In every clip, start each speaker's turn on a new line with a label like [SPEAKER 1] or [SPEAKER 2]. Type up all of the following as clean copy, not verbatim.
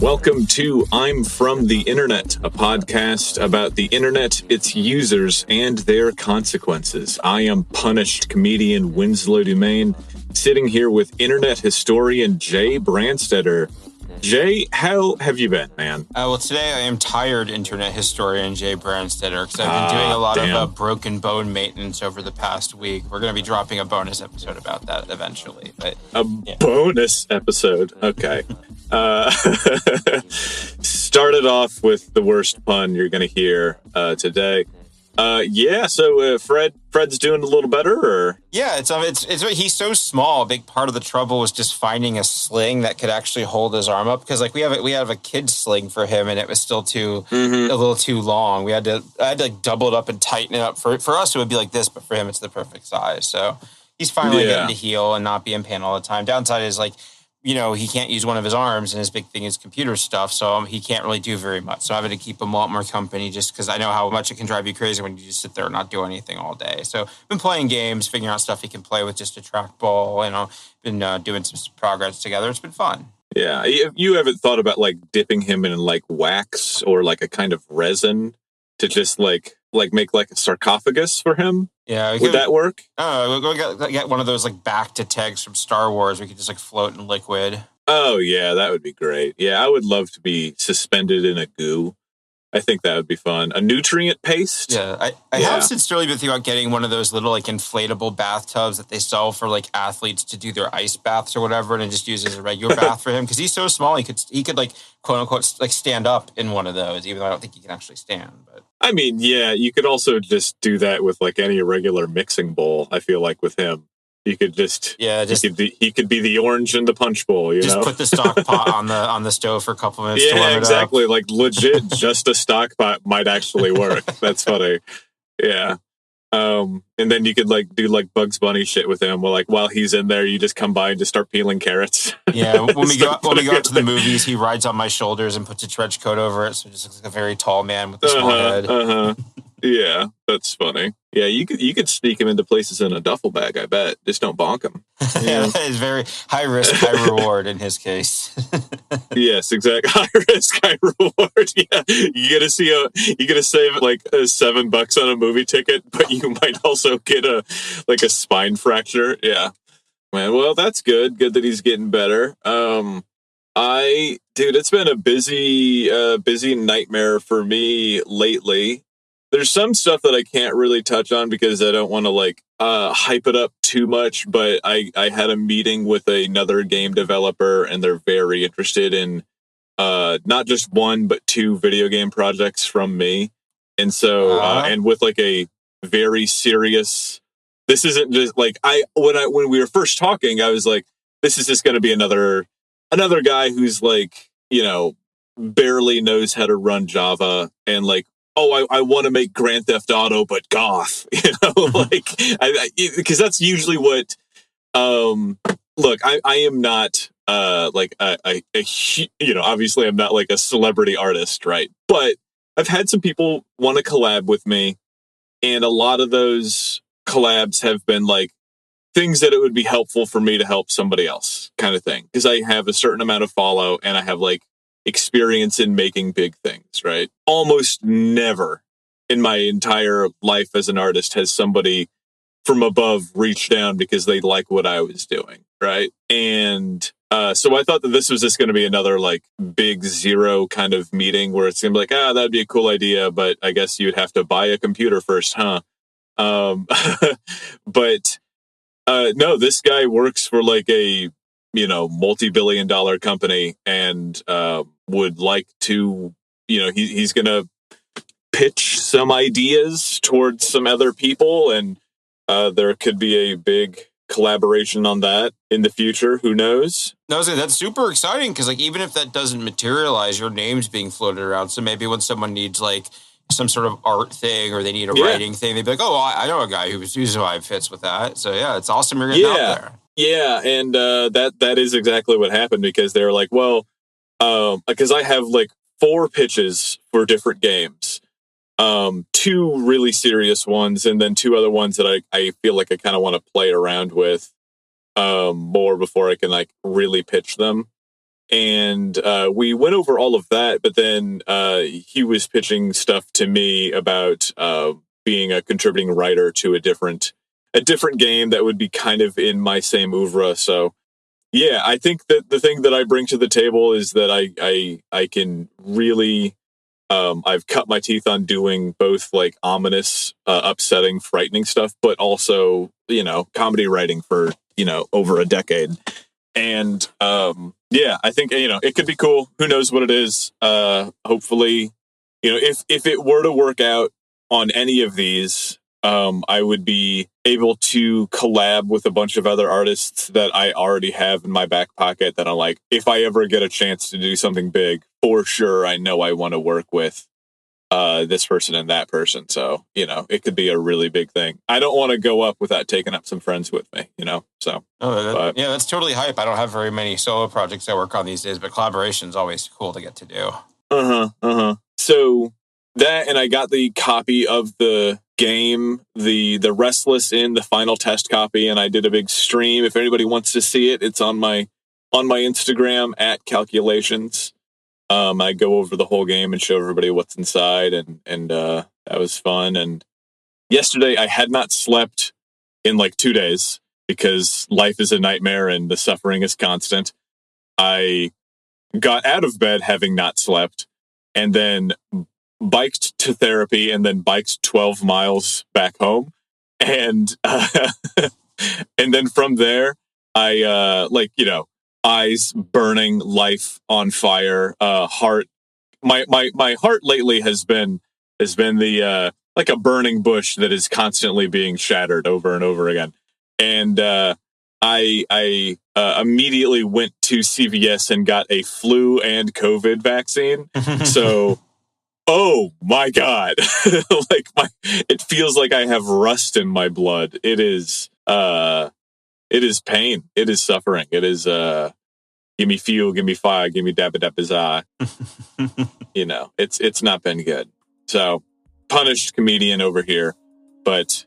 [SPEAKER 1] Welcome to I'm From the Internet, a podcast about the internet, its users, and their consequences. I am punished comedian Winslow Dumaine, sitting here with internet historian Jay Brandstetter. Jay, how have you been, man?
[SPEAKER 2] Well, today I am tired internet historian Jay Brandstetter because I've been doing a lot of broken bone maintenance over the past week. We're going to be dropping a bonus episode about that eventually. But
[SPEAKER 1] bonus episode? Okay. Started off with the worst pun you're going to hear today. So Fred's doing a little better, or?
[SPEAKER 2] Yeah, it's he's so small. A big part of the trouble was just finding a sling that could actually hold his arm up, because like we have a kid sling for him, and it was still a little too long. I had to like double it up and tighten it up. For us, it would be like this, but for him, it's the perfect size. So he's finally getting to heal and not be in pain all the time. Downside is like, he can't use one of his arms, and his big thing is computer stuff, so he can't really do very much. So I'm having to keep him a lot more company just because I know how much it can drive you crazy when you just sit there and not do anything all day. So I've been playing games, figuring out stuff he can play with just a trackball, been doing some progress together. It's been fun.
[SPEAKER 1] Yeah. You haven't thought about like dipping him in like wax or like a kind of resin to just like make like a sarcophagus for him?
[SPEAKER 2] Yeah.
[SPEAKER 1] Would that work?
[SPEAKER 2] We'll get one of those like back to tags from Star Wars. We could just like float in liquid.
[SPEAKER 1] Oh, yeah, that would be great. Yeah, I would love to be suspended in a goo. I think that would be fun. A nutrient paste?
[SPEAKER 2] Yeah, I have sincerely been thinking about getting one of those little like inflatable bathtubs that they sell for like athletes to do their ice baths or whatever, and just use as a regular bath for him, because he's so small. He could like quote unquote like stand up in one of those, even though I don't think he can actually stand. But
[SPEAKER 1] I mean, yeah, you could also just do that with like any regular mixing bowl. I feel like with him, you could he could be the orange in the punch bowl.
[SPEAKER 2] Put the stock pot on the stove for a couple minutes. To warm it
[SPEAKER 1] exactly.
[SPEAKER 2] Up.
[SPEAKER 1] Like legit, just a stock pot might actually work. That's funny. Yeah. And then you could like do like Bugs Bunny shit with him. While he's in there, you just come by and just start peeling carrots.
[SPEAKER 2] Yeah. When we go out to the movies, he rides on my shoulders and puts a trench coat over it, so it just looks like a very tall man with a small head.
[SPEAKER 1] Yeah, that's funny. Yeah, you could sneak him into places in a duffel bag, I bet. Just don't bonk him.
[SPEAKER 2] Yeah, that is very high risk, high reward in his case.
[SPEAKER 1] Yes, exactly. High risk, high reward. Yeah, you gotta save like $7 on a movie ticket, but you might also get a spine fracture. Yeah, man. Well, that's good. Good that he's getting better. It's been a busy nightmare for me lately. There's some stuff that I can't really touch on because I don't want to hype it up too much, but I had a meeting with another game developer, and they're very interested in not just one, but 2 video game projects from me. And so, and with like a very serious, this isn't just like, when we were first talking, I was like, this is just going to be another guy who's like, barely knows how to run Java, and like, I want to make Grand Theft Auto, but goth, because that's usually what, look, I am not, obviously I'm not like a celebrity artist, right? But I've had some people want to collab with me, and a lot of those collabs have been like things that it would be helpful for me to help somebody else kind of thing. Because I have a certain amount of follow, and I have like experience in making big things, right? Almost never in my entire life as an artist has somebody from above reached down because they like what I was doing, right? And so I thought that this was just going to be another like big zero kind of meeting where it's going to be like, that'd be a cool idea, but I guess you'd have to buy a computer first, huh? But no, this guy works for like a multi-billion-dollar company, and would like to, he's going to pitch some ideas towards some other people, and there could be a big collaboration on that in the future. Who knows?
[SPEAKER 2] No, that's super exciting, because like even if that doesn't materialize, your name's being floated around. So maybe when someone needs like some sort of art thing, or they need a writing thing, they'd be like, I know a guy who's who fits with that. So yeah, it's awesome you're getting out there.
[SPEAKER 1] Yeah, and that is exactly what happened, because they were like, well, because I have like 4 pitches for different games, 2 really serious ones, and then 2 other ones that I feel like I kind of want to play around with more before I can like really pitch them. And we went over all of that, but then he was pitching stuff to me about being a contributing writer to a different game that would be kind of in my same oeuvre. So yeah, I think that the thing that I bring to the table is that I can really I've cut my teeth on doing both like ominous, upsetting, frightening stuff, but also, comedy writing for, over a decade. And yeah, I think, it could be cool. Who knows what it is? Hopefully, if it were to work out on any of these, I would be able to collab with a bunch of other artists that I already have in my back pocket that I'm like, if I ever get a chance to do something big, for sure, I know I want to work with this person and that person. So, it could be a really big thing. I don't want to go up without taking up some friends with me, so.
[SPEAKER 2] Yeah, that's totally hype. I don't have very many solo projects I work on these days, but collaboration is always cool to get to do.
[SPEAKER 1] So that, and I got the copy of the game, the Restless Inn, the final test copy, and I did a big stream. If anybody wants to see it, it's on my Instagram @calculations. I go over the whole game and show everybody what's inside, and that was fun. And yesterday I had not slept in like 2 days because life is a nightmare and the suffering is constant. I got out of bed having not slept, and then biked to therapy, and then biked 12 miles back home. And and then from there, I eyes burning, life on fire, heart. My heart lately has been the like a burning bush that is constantly being shattered over and over again. And I immediately went to CVS and got a flu and COVID vaccine. So, oh my God, it feels like I have rust in my blood. It is pain. It is suffering. It is give me fuel, give me fire, give me dabba dabba za. It's not been good. So, punished comedian over here, but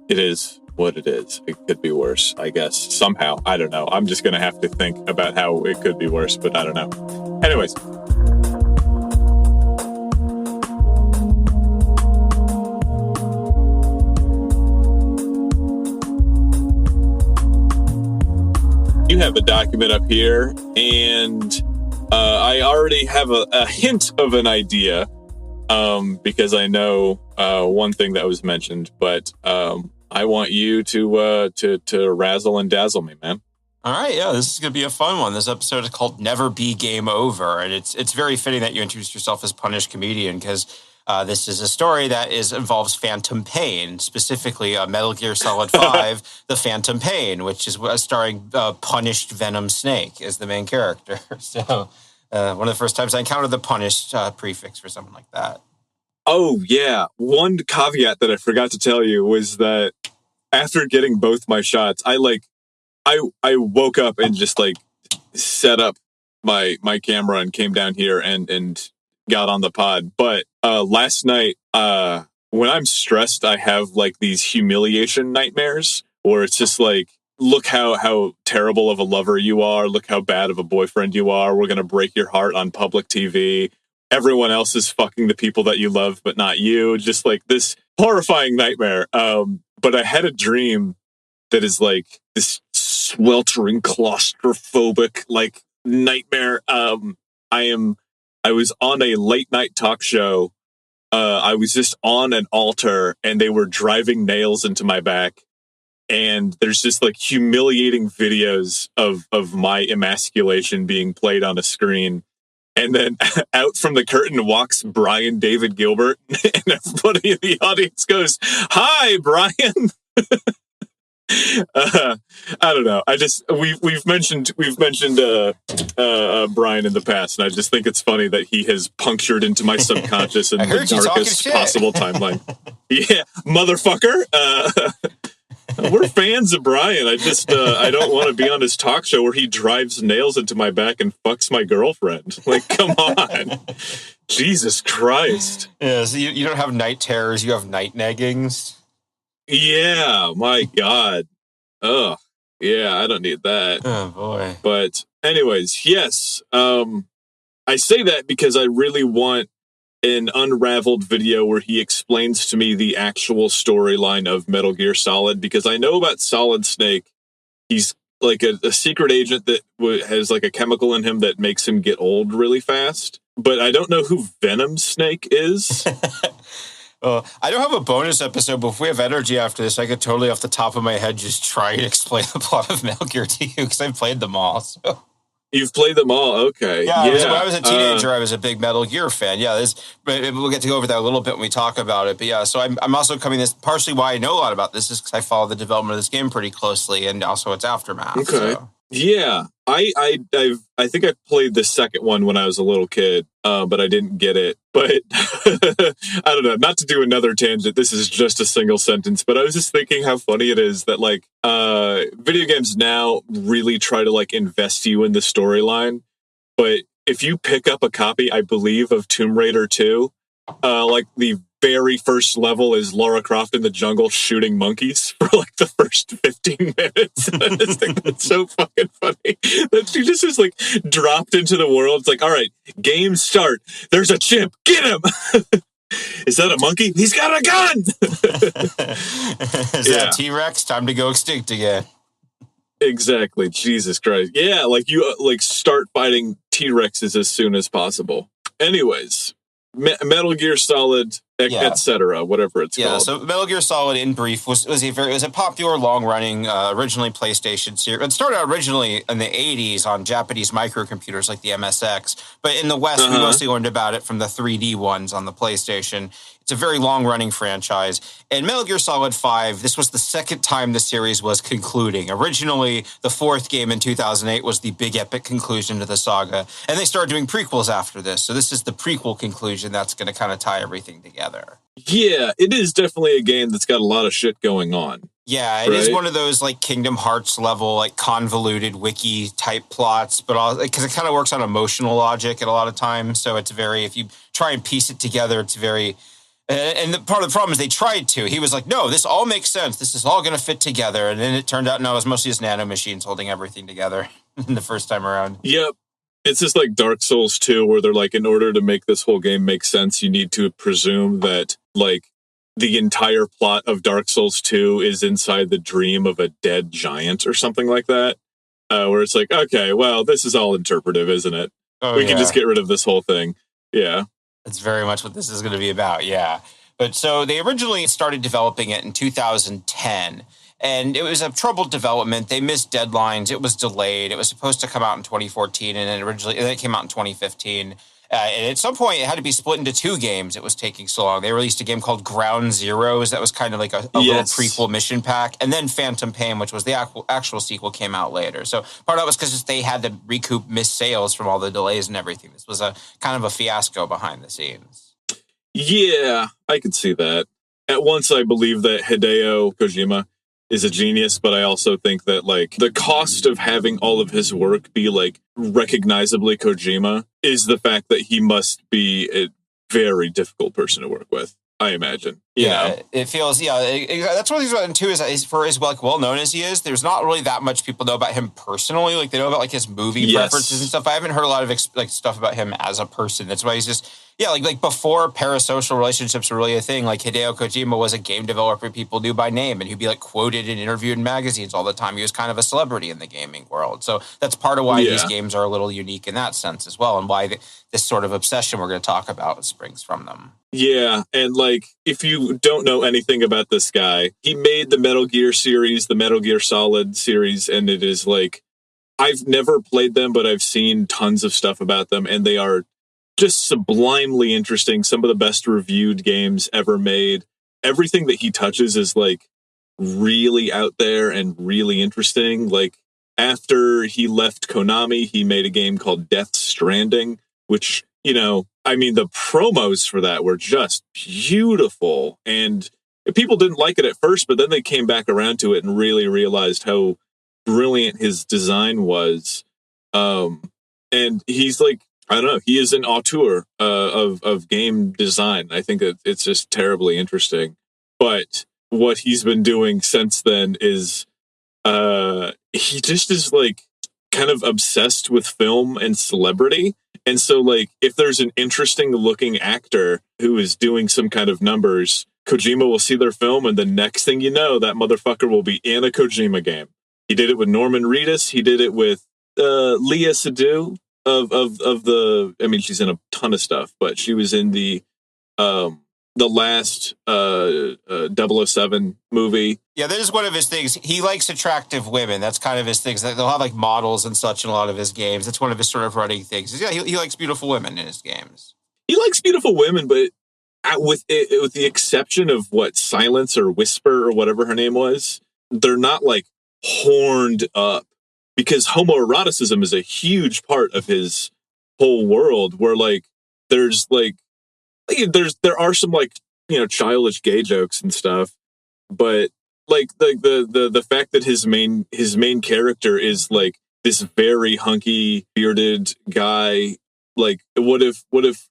[SPEAKER 1] it is what it is. It could be worse, I guess. Somehow, I don't know. I'm just gonna have to think about how it could be worse, but I don't know. Anyways. You have a document up here, and I already have a hint of an idea because I know one thing that was mentioned, but I want you to razzle and dazzle me, man.
[SPEAKER 2] All right, yeah, this is going to be a fun one. This episode is called Never Be Game Over, and it's very fitting that you introduced yourself as Punished Comedian, because this is a story that involves phantom pain, specifically Metal Gear Solid 5, The Phantom Pain, which is starring Punished Venom Snake as the main character. So one of the first times I encountered the Punished prefix for something like that.
[SPEAKER 1] Oh, yeah. One caveat that I forgot to tell you was that after getting both my shots, I woke up and just set up my camera and came down here and got on the pod. But last night, when I'm stressed, I have these humiliation nightmares where it's just look how terrible of a lover you are. Look how bad of a boyfriend you are. We're going to break your heart on public TV. Everyone else is fucking the people that you love, but not you. Just this horrifying nightmare. But I had a dream that is this sweltering, claustrophobic, nightmare. I was on a late night talk show. I was just on an altar and they were driving nails into my back. And there's just humiliating videos of my emasculation being played on a screen. And then out from the curtain walks Brian David Gilbert, and everybody in the audience goes, "Hi, Brian." I don't know. We've mentioned Brian in the past, and I just think it's funny that he has punctured into my subconscious in the darkest possible timeline. Yeah, motherfucker. We're fans of Brian. I don't want to be on his talk show where he drives nails into my back and fucks my girlfriend. Come on. Jesus Christ.
[SPEAKER 2] Yeah, so you don't have night terrors, you have night naggings.
[SPEAKER 1] Yeah, my God. Ugh. Yeah, I don't need that.
[SPEAKER 2] Oh, boy.
[SPEAKER 1] But anyways, yes. I say that because I really want an unraveled video where he explains to me the actual storyline of Metal Gear Solid, because I know about Solid Snake. He's like a secret agent that has like a chemical in him that makes him get old really fast. But I don't know who Venom Snake is.
[SPEAKER 2] I don't have a bonus episode, but if we have energy after this, I could totally off the top of my head just try and explain the plot of Metal Gear to you, because I've played them all. So.
[SPEAKER 1] You've played them all, okay.
[SPEAKER 2] Yeah, when I was a teenager, I was a big Metal Gear fan. Yeah, but we'll get to go over that a little bit when we talk about it. But yeah, so I'm also coming this, partially why I know a lot about this is because I follow the development of this game pretty closely, and also its aftermath.
[SPEAKER 1] Okay.
[SPEAKER 2] So.
[SPEAKER 1] Yeah, I think I played the second one when I was a little kid, but I didn't get it. But I don't know, not to do another tangent, this is just a single sentence, but I was just thinking how funny it is that like video games now really try to like invest you in the storyline. But if you pick up a copy, I believe, of Tomb Raider 2, like the very first level is Lara Croft in the jungle shooting monkeys for like the first 15 minutes. I just think that's so fucking funny that she just is like dropped into the world. It's like, all right, game start. There's a chimp. Get him. Is that a monkey? He's got a gun.
[SPEAKER 2] Is that T-Rex? Time to go extinct again.
[SPEAKER 1] Exactly. Jesus Christ. Yeah, like you like start fighting T-Rexes as soon as possible. Anyways, Metal Gear Solid, etc., whatever it's called.
[SPEAKER 2] Yeah, so Metal Gear Solid, in brief, was a popular, long-running, originally PlayStation series. It started out originally in the 80s on Japanese microcomputers like the MSX, but in the West, we mostly learned about it from the 3D ones on the PlayStation. It's a very long-running franchise. And Metal Gear Solid 5, this was the second time the series was concluding. Originally, the fourth game in 2008 was the big epic conclusion to the saga. And they started doing prequels after this. So this is the prequel conclusion that's going to kind of tie everything together.
[SPEAKER 1] Yeah, it is definitely a game that's got a lot of shit going on.
[SPEAKER 2] Yeah, it is one of those like Kingdom Hearts level, like convoluted wiki type plots, but because it kind of works on emotional logic at a lot of times. So it's very, if you try and piece it together, it's very... And part of the problem is they tried to. He was like, no, this all makes sense. This is all going to fit together. And then it turned out, no, it was mostly just nanomachines holding everything together the first time around.
[SPEAKER 1] Yep. It's just like Dark Souls 2, where they're like, in order to make this whole game make sense, you need to presume that like the entire plot of Dark Souls 2 is inside the dream of a dead giant or something like that. Where it's like, okay, well, this is all interpretive, isn't it? We can just get rid of this whole thing. Yeah.
[SPEAKER 2] That's very much what this is going to be about, yeah. But so they originally started developing it in 2010, and it was a troubled development. They missed deadlines. It was delayed. It was supposed to come out in 2014, and then it came out in 2015. And at some point, it had to be split into two games. It was taking so long. They released a game called Ground Zeroes that was kind of like a little prequel mission pack. And then Phantom Pain, which was the actual sequel, came out later. So part of it was because they had to recoup missed sales from all the delays and everything. This was a kind of a fiasco behind the scenes.
[SPEAKER 1] Yeah, I could see that. At once, I believe that Hideo Kojima is a genius, but I also think that like the cost of having all of his work be like recognizably Kojima is the fact that he must be a very difficult person to work with, I imagine. You know?
[SPEAKER 2] It feels, that's one of the things about him too, is for as like well known as he is, there's not really that much people know about him personally. Like they know about like his movie preferences and stuff. I haven't heard a lot of like stuff about him as a person. That's why he's just, like before parasocial relationships were really a thing, like Hideo Kojima was a game developer people knew by name, and he'd be like quoted and interviewed in magazines all the time. He was kind of a celebrity in the gaming world. So that's part of why these games are a little unique in that sense as well, and why this sort of obsession we're going to talk about springs from them.
[SPEAKER 1] Yeah, and like, if you don't know anything about this guy, he made the Metal Gear series, the Metal Gear Solid series, and it is like, I've never played them, but I've seen tons of stuff about them, and they are just sublimely interesting. Some of the best reviewed games ever made. Everything that he touches is like really out there and really interesting. Like after he left Konami, he made a game called Death Stranding, which, I mean, the promos for that were just beautiful. And people didn't like it at first, but then they came back around to it and really realized how brilliant his design was. And he's like, I don't know, he is an auteur of game design. I think that it's just terribly interesting. But what he's been doing since then is he just is like kind of obsessed with film and celebrity. And so, like, if there's an interesting looking actor who is doing some kind of numbers, Kojima will see their film, and the next thing you know, that motherfucker will be in a Kojima game. He did it with Norman Reedus. He did it with Leah Seydoux of the. I mean, she's in a ton of stuff, but she was in the last 007 movie.
[SPEAKER 2] Yeah, that is one of his things. He likes attractive women. That's kind of his things. They'll have like models and such in a lot of his games. That's one of his sort of running things. Yeah, he likes beautiful women in his games.
[SPEAKER 1] He likes beautiful women, but with the exception of what Silence or Whisper or whatever her name was, they're not like horned up, because homoeroticism is a huge part of his whole world, where like there are some like, you know, childish gay jokes and stuff, but like the fact that his main character is like this very hunky bearded guy. Like, what if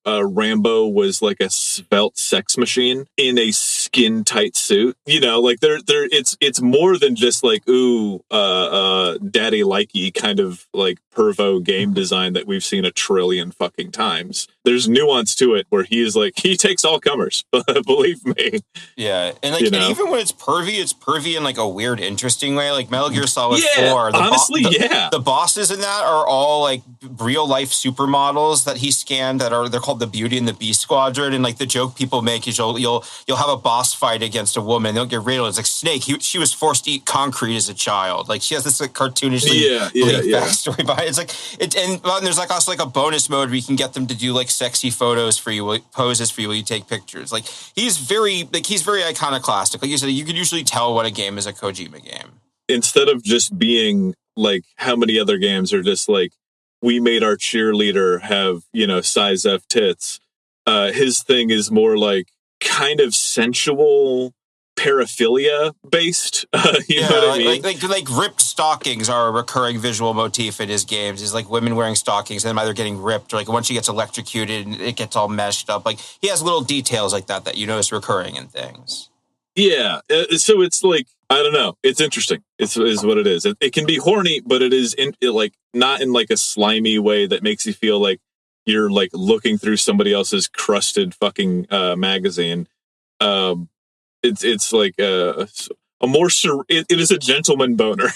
[SPEAKER 1] Rambo was like a svelte sex machine in a skin tight suit? You know, like it's more than just like, ooh, daddy likey kind of like pervo game design that we've seen a trillion fucking times. There's nuance to it where he is like, he takes all comers, believe me.
[SPEAKER 2] Yeah, and like, and even when it's pervy in like a weird, interesting way. Like Metal Gear Solid 4. The bosses in that are all like real life supermodels that he scanned they're called the Beauty and the Beast Squadron. And like the joke people make is you'll have a boss fight against a woman, they'll get riddled. It's like Snake, she was forced to eat concrete as a child. Like she has this like cartoonishly backstory behind it. It's like and there's like also like a bonus mode where you can get them to do like sexy poses for you while you take pictures. Like he's very iconoclastic. Like you said, you can usually tell when a game is a Kojima game.
[SPEAKER 1] Instead of just being like how many other games are just like, we made our cheerleader have, you know, size F tits. His thing is more like kind of sensual paraphilia based. You know what I mean?
[SPEAKER 2] Like ripped stockings are a recurring visual motif in his games. Is like women wearing stockings and them either getting ripped or like once she gets electrocuted and it gets all meshed up. Like he has little details like that you notice recurring in things.
[SPEAKER 1] Yeah. So it's like, I don't know. It's interesting. Is what it is. It can be horny, but it is like not in like a slimy way that makes you feel like you're like looking through somebody else's crusted fucking magazine. It's like a more it is a gentleman boner.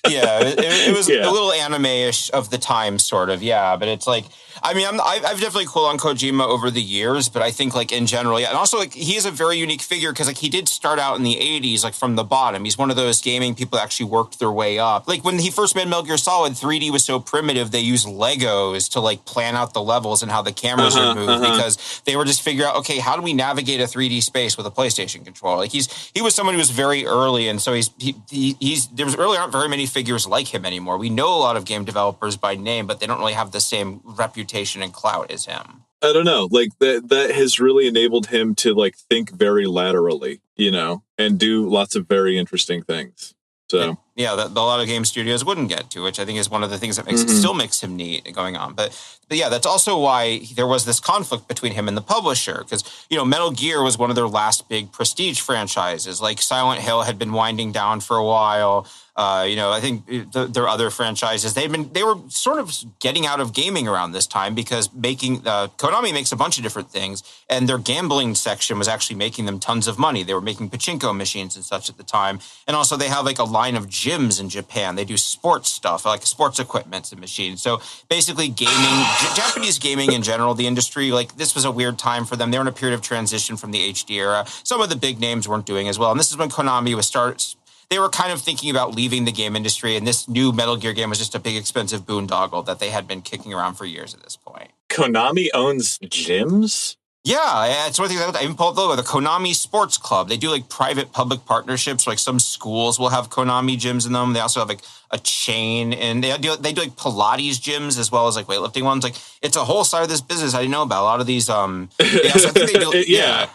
[SPEAKER 2] Yeah, it was a little anime-ish of the time, sort of. Yeah, but it's like, I mean, I've definitely cooled on Kojima over the years, but I think like in general, yeah, and also like he is a very unique figure because like he did start out in the '80s, like from the bottom. He's one of those gaming people that actually worked their way up. Like when he first made Metal Gear Solid, 3D was so primitive they used Legos to like plan out the levels and how the cameras would move because they were just figure out, okay, how do we navigate a 3D space with a PlayStation controller? Like he was someone who was very early, and so there really aren't very many figures like him anymore. We know a lot of game developers by name, but they don't really have the same reputation and clout as him.
[SPEAKER 1] I don't know. Like that has really enabled him to like think very laterally, you know, and do lots of very interesting things. So
[SPEAKER 2] yeah, that a lot of game studios wouldn't get to, which I think is one of the things that makes it still makes him neat going on. But yeah, that's also why there was this conflict between him and the publisher, because, you know, Metal Gear was one of their last big prestige franchises. Like Silent Hill had been winding down for a while. You know, I think their other franchises, they were sort of getting out of gaming around this time because Konami makes a bunch of different things, and their gambling section was actually making them tons of money. They were making pachinko machines and such at the time, and also they have like a line of gyms in Japan. They do sports stuff, like sports equipment and machines. So basically, Japanese gaming in general, the industry, like this was a weird time for them. They were in a period of transition from the HD era. Some of the big names weren't doing as well, and this is when Konami they were kind of thinking about leaving the game industry, and this new Metal Gear game was just a big, expensive boondoggle that they had been kicking around for years at this point.
[SPEAKER 1] Konami owns gyms?
[SPEAKER 2] Yeah, it's one of the things I even pulled up the logo, the Konami Sports Club. They do like private-public partnerships. Like some schools will have Konami gyms in them. They also have like a chain, and they do like Pilates gyms as well as like weightlifting ones. Like it's a whole side of this business I didn't know about. A lot of these, so I think they do,
[SPEAKER 1] yeah.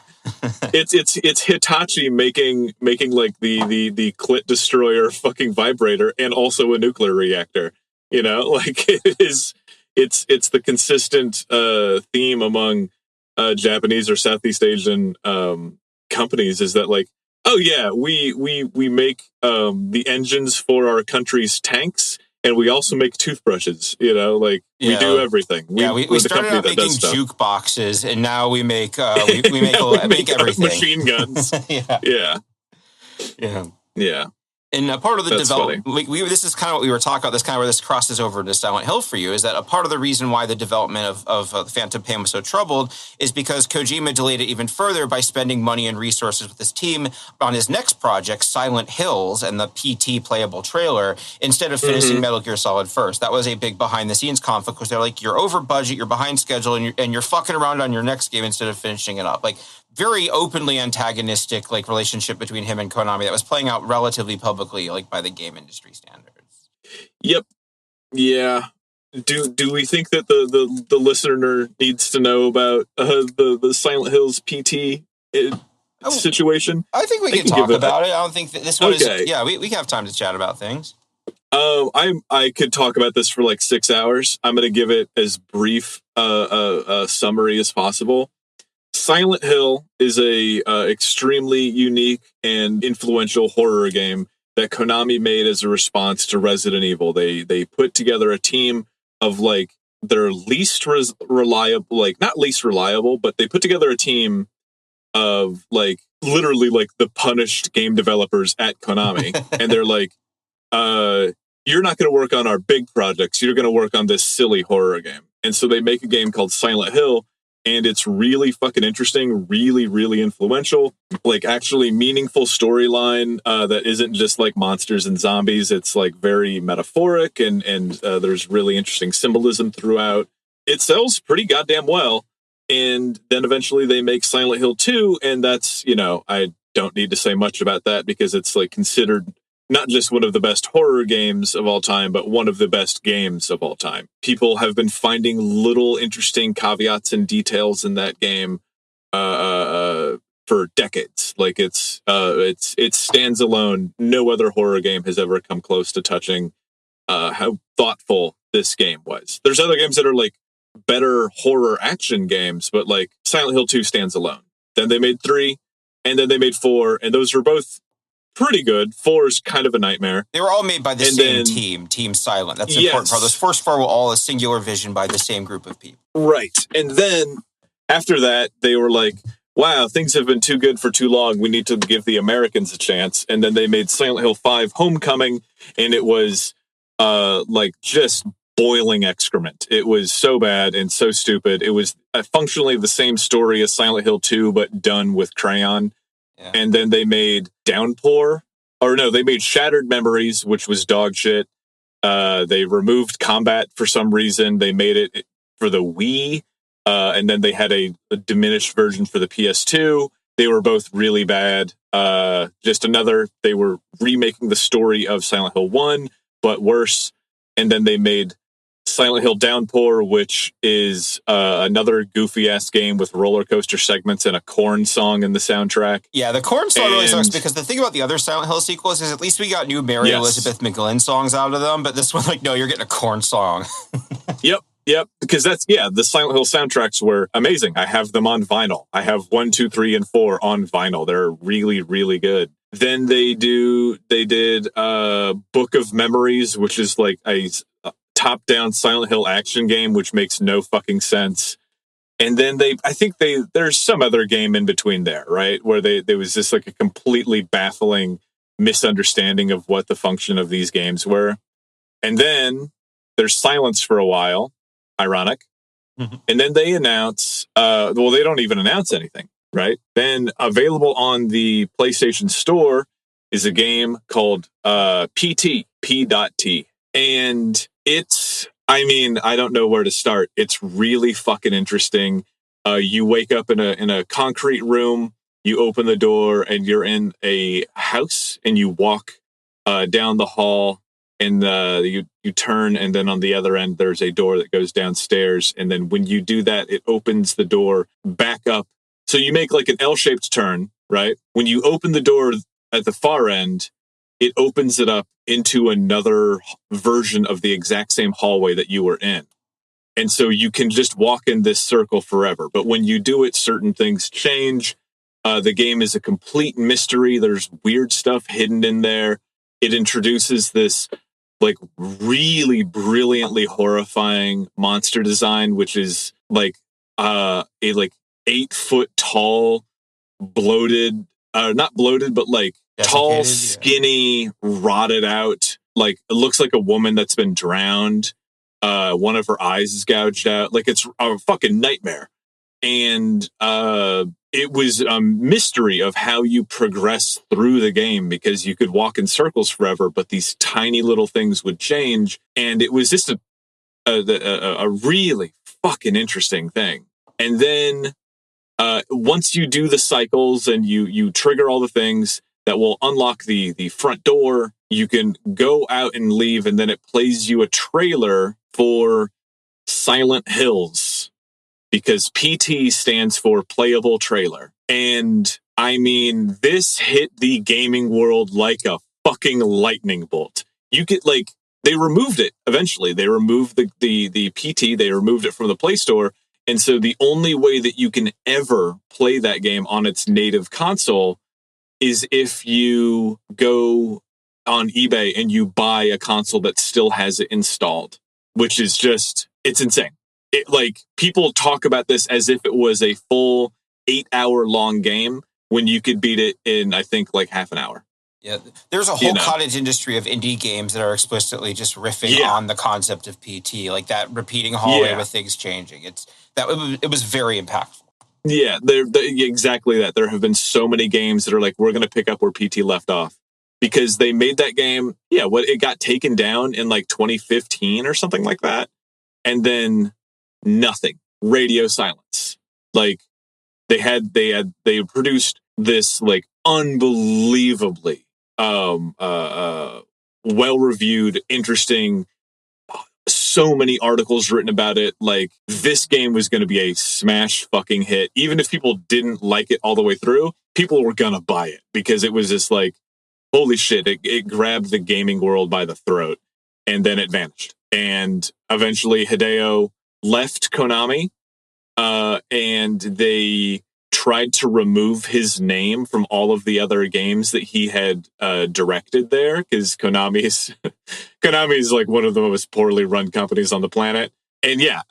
[SPEAKER 1] it's Hitachi making like the clit destroyer fucking vibrator and also a nuclear reactor, you know, like it's the consistent theme among Japanese or Southeast Asian companies is that like, Oh yeah, we make the engines for our country's tanks, and we also make toothbrushes. You know, like we do everything.
[SPEAKER 2] We
[SPEAKER 1] We're the
[SPEAKER 2] started
[SPEAKER 1] company
[SPEAKER 2] out
[SPEAKER 1] that
[SPEAKER 2] making
[SPEAKER 1] does stuff.
[SPEAKER 2] jukeboxes, and now we make we make make everything.
[SPEAKER 1] Machine guns.
[SPEAKER 2] Yeah.
[SPEAKER 1] Yeah.
[SPEAKER 2] And a part of the
[SPEAKER 1] That's
[SPEAKER 2] development, this is kind of what we were talking about. This kind of where this crosses over into Silent Hill for you, is that a part of the reason why the development of Phantom Pain was so troubled is because Kojima delayed it even further by spending money and resources with his team on his next project, Silent Hills, and the PT playable trailer, instead of finishing Metal Gear Solid first. That was a big behind-the-scenes conflict, because they're like, you're over budget, you're behind schedule, and you're fucking around on your next game instead of finishing it up. Like, very openly antagonistic like relationship between him and Konami that was playing out relatively publicly, like by the game industry standards.
[SPEAKER 1] Yep. Yeah. Do we think that the listener needs to know about the Silent Hills PT situation?
[SPEAKER 2] I think we can talk about it. I don't think that this one is. Yeah, we can have time to chat about things.
[SPEAKER 1] I could talk about this for like 6 hours. I'm going to give it as brief a summary as possible. Silent Hill is a extremely unique and influential horror game that Konami made as a response to Resident Evil. They put together a team of like their least reliable, like not least reliable, but they put together a team of like literally like the punished game developers at Konami. And they're like, you're not going to work on our big projects. You're going to work on this silly horror game. And so they make a game called Silent Hill. And it's really fucking interesting, really, really influential, like actually meaningful storyline that isn't just like monsters and zombies. It's like very metaphoric and there's really interesting symbolism throughout. It sells pretty goddamn well. And then eventually they make Silent Hill 2. And that's, you know, I don't need to say much about that because it's like considered not just one of the best horror games of all time, but one of the best games of all time. People have been finding little interesting caveats and details in that game for decades. Like it stands alone. No other horror game has ever come close to touching how thoughtful this game was. There's other games that are like better horror action games, but like Silent Hill 2 stands alone. Then they made 3, and then they made 4, and those were both pretty good. 4 is kind of a nightmare.
[SPEAKER 2] They were all made by the same team, Team Silent. That's the important part. Those first 4 were all a singular vision by the same group of people.
[SPEAKER 1] Right. And then after that, they were like, wow, things have been too good for too long. We need to give the Americans a chance. And then they made Silent Hill 5 Homecoming, and it was like just boiling excrement. It was so bad and so stupid. It was functionally the same story as Silent Hill 2, but done with crayon. Yeah. And then they made they made Shattered Memories, which was dog shit. They removed combat for some reason. They made it for the Wii, and then they had a diminished version for the PS2. They were both really bad. They were remaking the story of Silent Hill 1, but worse. And then they made Silent Hill Downpour, which is another goofy-ass game with roller coaster segments and a Korn song in the soundtrack.
[SPEAKER 2] Yeah, the Korn song really sucks because the thing about the other Silent Hill sequels is at least we got new Mary Elizabeth McGlynn songs out of them, but this one, like, no, you're getting a Korn song.
[SPEAKER 1] Yep, because the Silent Hill soundtracks were amazing. I have them on vinyl. I have 1, 2, 3, and 4 on vinyl. They're really, really good. Then they did Book of Memories, which is like a top-down Silent Hill action game, which makes no fucking sense. And then there's some other game in between there, right? Where there was just like a completely baffling misunderstanding of what the function of these games were. And then there's silence for a while, ironic. Mm-hmm. And then they announce, they don't even announce anything, right? Then available on the PlayStation Store is a game called PT, P.T. And I don't know where to start. It's really fucking interesting. You wake up in a concrete room, you open the door, and you're in a house, and you walk down the hall, and you turn, and then on the other end, there's a door that goes downstairs. And then when you do that, it opens the door back up. So you make like an L-shaped turn, right? When you open the door at the far end, it opens it up into another version of the exact same hallway that you were in. And so you can just walk in this circle forever. But when you do it, certain things change. The game is a complete mystery. There's weird stuff hidden in there. It introduces this like really brilliantly horrifying monster design, which is like a like 8 foot tall, bloated, not bloated, but like tall, skinny, rotted out. Like it looks like a woman that's been drowned. One of her eyes is gouged out. Like it's a fucking nightmare. And it was a mystery of how you progress through the game, because you could walk in circles forever, but these tiny little things would change. And it was just a really fucking interesting thing. And then once you do the cycles and you trigger all the things that will unlock the front door, you can go out and leave, and then it plays you a trailer for Silent Hills, because PT stands for playable trailer. And I mean, this hit the gaming world like a fucking lightning bolt. You get like, they removed it eventually. They removed the PT, they removed it from the Play Store. And so the only way that you can ever play that game on its native console is if you go on eBay and you buy a console that still has it installed, which is just, it's insane. It, like, people talk about this as if it was a full 8-hour long game when you could beat it in, I think, like half an hour.
[SPEAKER 2] Yeah, there's a whole cottage industry of indie games that are explicitly just riffing on the concept of PT, like that repeating hallway with things changing. It was very impactful. Yeah,
[SPEAKER 1] exactly that. There have been so many games that are like, we're going to pick up where PT left off, because they made that game. Yeah, it got taken down in like 2015 or something like that, and then nothing, radio silence. Like they produced this like unbelievably well-reviewed, interesting, so many articles written about it. Like, this game was going to be a smash fucking hit. Even if people didn't like it all the way through, people were going to buy it, because it was just like, holy shit, it grabbed the gaming world by the throat, and then it vanished. And eventually Hideo left Konami, and they tried to remove his name from all of the other games that he had directed there, because Konami is like one of the most poorly run companies on the planet. And yeah,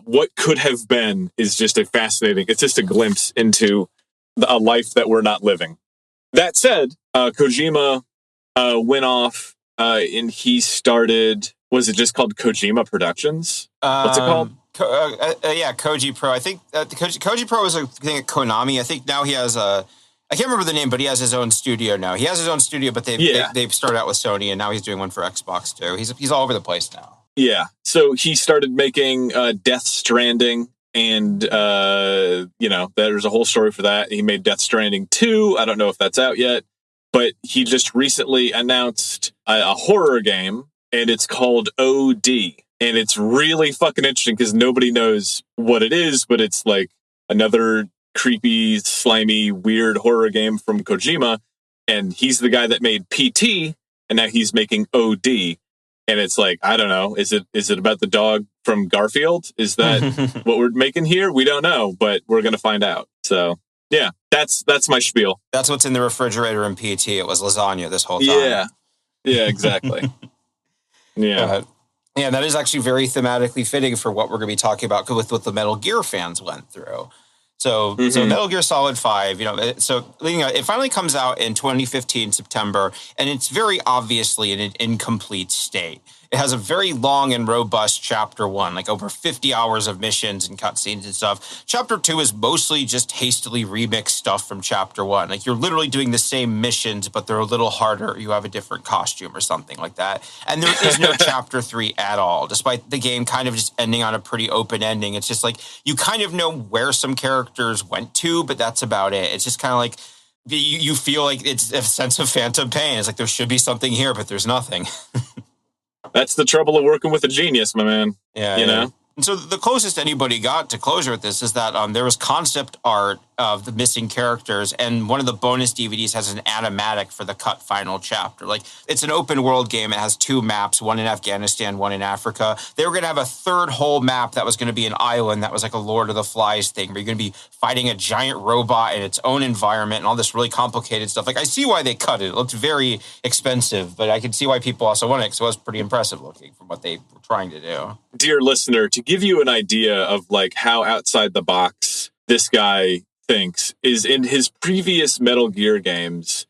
[SPEAKER 1] what could have been is just it's just a glimpse into a life that we're not living. That said, Kojima went off and he started, was it just called Kojima Productions? What's it called?
[SPEAKER 2] Koji Pro. I think Koji Pro was a thing at Konami. I think now he has I can't remember the name, but he has his own studio now. He has his own studio, but they've started out with Sony, and now he's doing one for Xbox too. He's all over the place now.
[SPEAKER 1] Yeah. So he started making Death Stranding, and there's a whole story for that. He made Death Stranding 2. I don't know if that's out yet, but he just recently announced a horror game, and it's called OD. And it's really fucking interesting because nobody knows what it is, but it's like another creepy, slimy, weird horror game from Kojima. And he's the guy that made PT, and now he's making OD. And it's like, I don't know, is it about the dog from Garfield? Is that what we're making here? We don't know, but we're going to find out. So yeah, that's my spiel.
[SPEAKER 2] That's what's in the refrigerator in PT. It was lasagna this whole time.
[SPEAKER 1] Yeah, exactly. Yeah.
[SPEAKER 2] Yeah, that is actually very thematically fitting for what we're going to be talking about with what the Metal Gear fans went through. So Metal Gear Solid 5, it finally comes out in 2015, September, and it's very obviously in an incomplete state. It has a very long and robust Chapter 1, like over 50 hours of missions and cutscenes and stuff. Chapter 2 is mostly just hastily remixed stuff from Chapter 1. Like, you're literally doing the same missions, but they're a little harder. You have a different costume or something like that. And there is no Chapter 3 at all, despite the game kind of just ending on a pretty open ending. It's just like, you kind of know where some characters went to, but that's about it. It's just kind of like, you feel like it's a sense of phantom pain. It's like, there should be something here, but there's nothing.
[SPEAKER 1] That's the trouble of working with a genius, my man.
[SPEAKER 2] Yeah, you know? And so the closest anybody got to closure with this is that there was concept art of the missing characters, and one of the bonus DVDs has an animatic for the cut final chapter. Like, it's an open world game. It has 2 maps, one in Afghanistan, one in Africa. They were going to have a third whole map that was going to be an island that was like a Lord of the Flies thing, where you're going to be fighting a giant robot in its own environment and all this really complicated stuff. Like, I see why they cut it. It looked very expensive, but I could see why people also want it, because it was pretty impressive looking from what they were trying to do.
[SPEAKER 1] Dear listener, to give you an idea of like how outside the box this guy thinks, is in his previous Metal Gear games,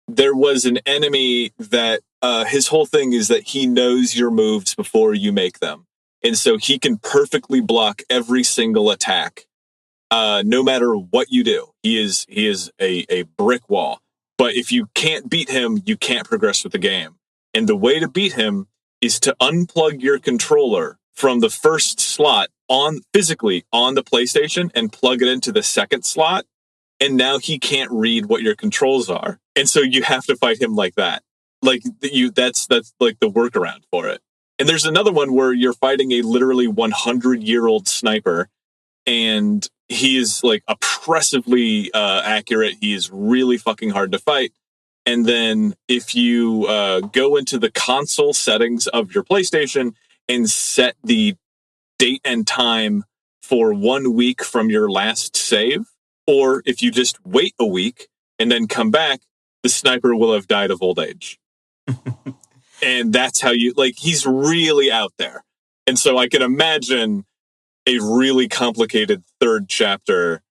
[SPEAKER 1] there was an enemy that his whole thing is that he knows your moves before you make them. And so he can perfectly block every single attack, no matter what you do. He is a brick wall. But if you can't beat him, you can't progress with the game. And the way to beat him is to unplug your controller from the first slot physically on the PlayStation and plug it into the second slot. And now he can't read what your controls are. And so you have to fight him like that. Like that's like the workaround for it. And there's another one where you're fighting a literally 100-year-old sniper, and he is like oppressively accurate. He is really fucking hard to fight. And then if you go into the console settings of your PlayStation and set the date and time for 1 week from your last save, or if you just wait a week and then come back, the sniper will have died of old age. And that's how he's really out there. And so I can imagine a really complicated third chapter.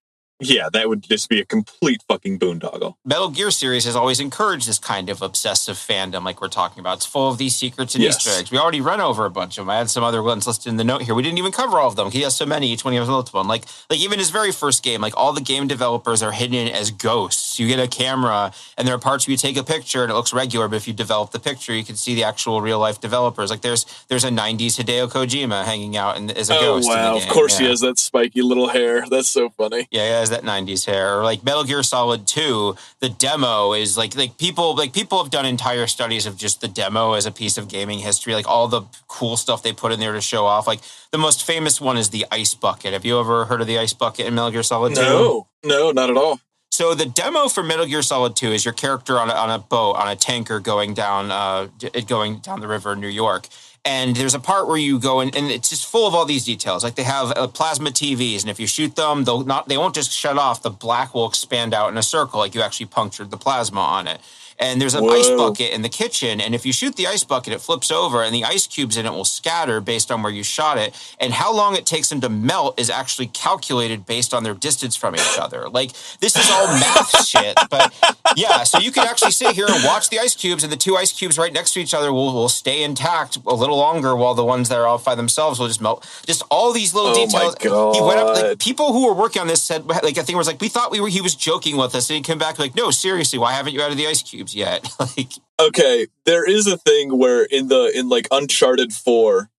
[SPEAKER 1] Yeah, that would just be a complete fucking boondoggle.
[SPEAKER 2] Metal Gear series has always encouraged this kind of obsessive fandom like we're talking about. It's full of these secrets and Easter eggs. We already ran over a bunch of them. I had some other ones listed in the note here. We didn't even cover all of them. He has so many. Each one has multiple of them. Like even his very first game, like all the game developers are hidden as ghosts. You get a camera and there are parts where you take a picture and it looks regular, but if you develop the picture, you can see the actual real life developers. Like there's a 90s Hideo Kojima hanging out as a ghost.
[SPEAKER 1] Oh, wow.
[SPEAKER 2] In the game.
[SPEAKER 1] Of course he has that spiky little hair. That's so funny.
[SPEAKER 2] Yeah, he has that 90s hair. Or like Metal Gear Solid 2, the demo is like people have done entire studies of just the demo as a piece of gaming history, like all the cool stuff they put in there to show off. Like the most famous one is the ice bucket. Have you ever heard of the ice bucket in Metal Gear Solid 2?
[SPEAKER 1] No, not at all.
[SPEAKER 2] So the demo for Metal Gear Solid 2 is your character on a boat, on a tanker going down the river in New York. And there's a part where you go and it's just full of all these details. Like they have plasma TVs, and if you shoot them, they won't just shut off. The black will expand out in a circle, like you actually punctured the plasma on it. And there's an ice bucket in the kitchen, and if you shoot the ice bucket, it flips over, and the ice cubes in it will scatter based on where you shot it. And how long it takes them to melt is actually calculated based on their distance from each other. Like, this is all math shit, but yeah, so you can actually sit here and watch the ice cubes, and the 2 ice cubes right next to each other will stay intact a little longer, while the ones that are off by themselves will just melt. Just all these little details.
[SPEAKER 1] My God.
[SPEAKER 2] He went up, like, people who were working on this said, like, I think it was like, we thought he was joking with us, and he came back like, no, seriously, why haven't you added the ice cubes yet? Like,
[SPEAKER 1] okay, there is a thing where in like Uncharted 4,